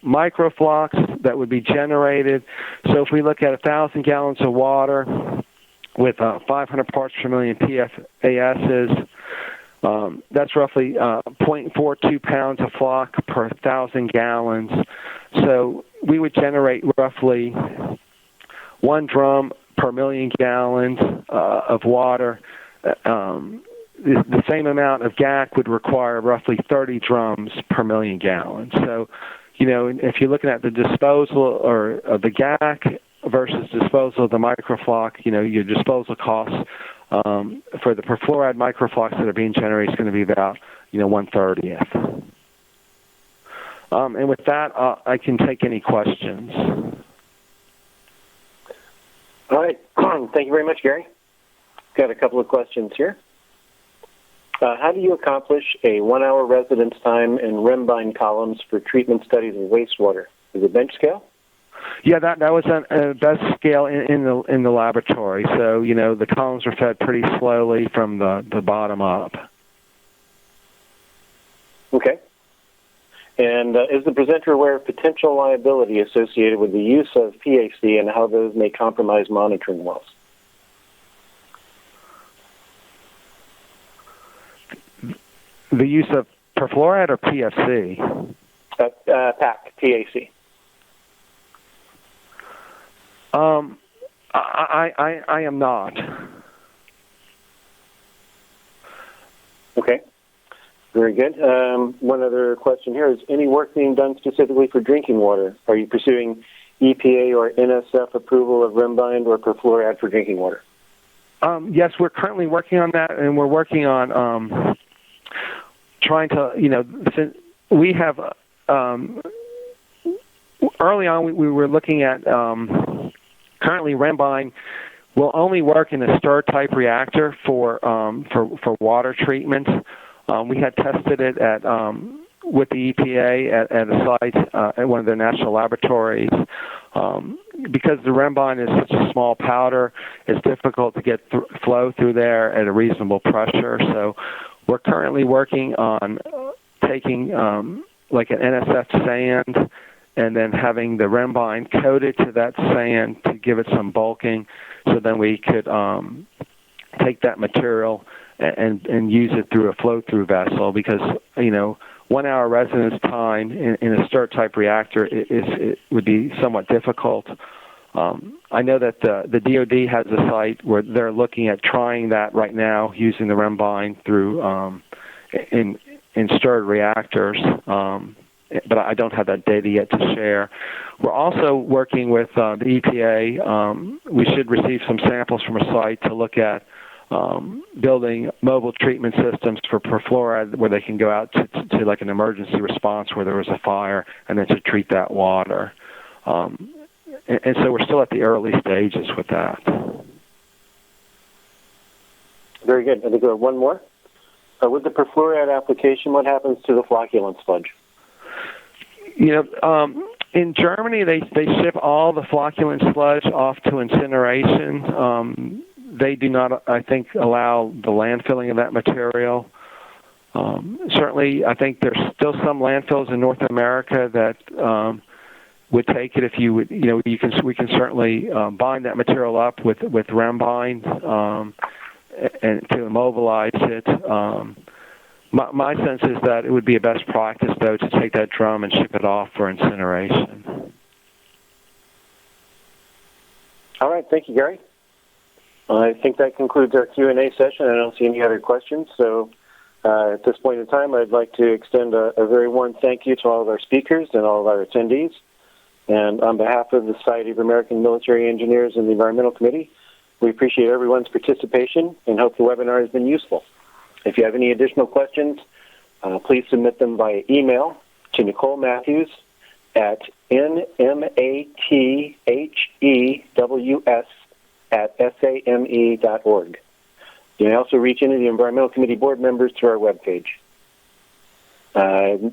microflux that would be generated, so if we look at 1,000 gallons of water with 500 parts per million PFASs, that's roughly 0.42 pounds of flux per 1,000 gallons. So we would generate roughly 1 drum per million gallons of water. The same amount of GAC would require roughly 30 drums per million gallons. So, if you're looking at the disposal of the GAC versus disposal of the microflux, your disposal costs for the perfluoride microflux that are being generated is going to be about 1/30th. And with that, I can take any questions. All right. Thank you very much, Gary. Got a couple of questions here. How do you accomplish a 1-hour residence time in REMBIND columns for treatment studies of wastewater? Is it bench scale? Yeah, that was a best scale in the laboratory. So the columns are fed pretty slowly from the bottom up. Okay. And is the presenter aware of potential liability associated with the use of PAC and how those may compromise monitoring wells? The use of perfluoride or PFC? PAC. I am not. Okay. Very good. One other question here is, any work being done specifically for drinking water? Are you pursuing EPA or NSF approval of REMBIND or perfluoride for drinking water? Yes, we're currently working on that, and we're working on trying to, we have, early on we were looking at, currently REMBIND will only work in a stir-type reactor for water treatment. We had tested it with the EPA at a site at one of their national laboratories. Because the Rembine is such a small powder, it's difficult to get flow through there at a reasonable pressure. So we're currently working on taking like an NSF sand and then having the Rembine coated to that sand to give it some bulking, so then we could take that material and use it through a flow-through vessel, because 1 hour residence time in a stir-type reactor it would be somewhat difficult. I know that the DoD has a site where they're looking at trying that right now, using the Rembine through in stirred reactors, but I don't have that data yet to share. We're also working with the EPA. We should receive some samples from a site to look at building mobile treatment systems for perfluoride, where they can go out to like an emergency response where there was a fire, and then to treat that water. And so we're still at the early stages with that. Very good. I think we have one more. With the perfluoride application, what happens to the flocculant sludge? In Germany, they ship all the flocculant sludge off to incineration. They do not, I think, allow the landfilling of that material. Certainly, I think there's still some landfills in North America that would take it if you would. We can certainly bind that material up with Rembine and to immobilize it. My sense is that it would be a best practice, though, to take that drum and ship it off for incineration. All right. Thank you, Gary. I think that concludes our Q&A session. I don't see any other questions. So at this point in time, I'd like to extend a very warm thank you to all of our speakers and all of our attendees. And on behalf of the Society of American Military Engineers and the Environmental Committee, we appreciate everyone's participation and hope the webinar has been useful. If you have any additional questions, please submit them by email to Nicole Matthews at nmathews@same.org. You may also reach into the Environmental Committee board members through our webpage.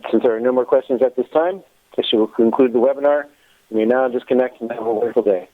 Since there are no more questions at this time, this will conclude the webinar. You may now disconnect and have a wonderful day.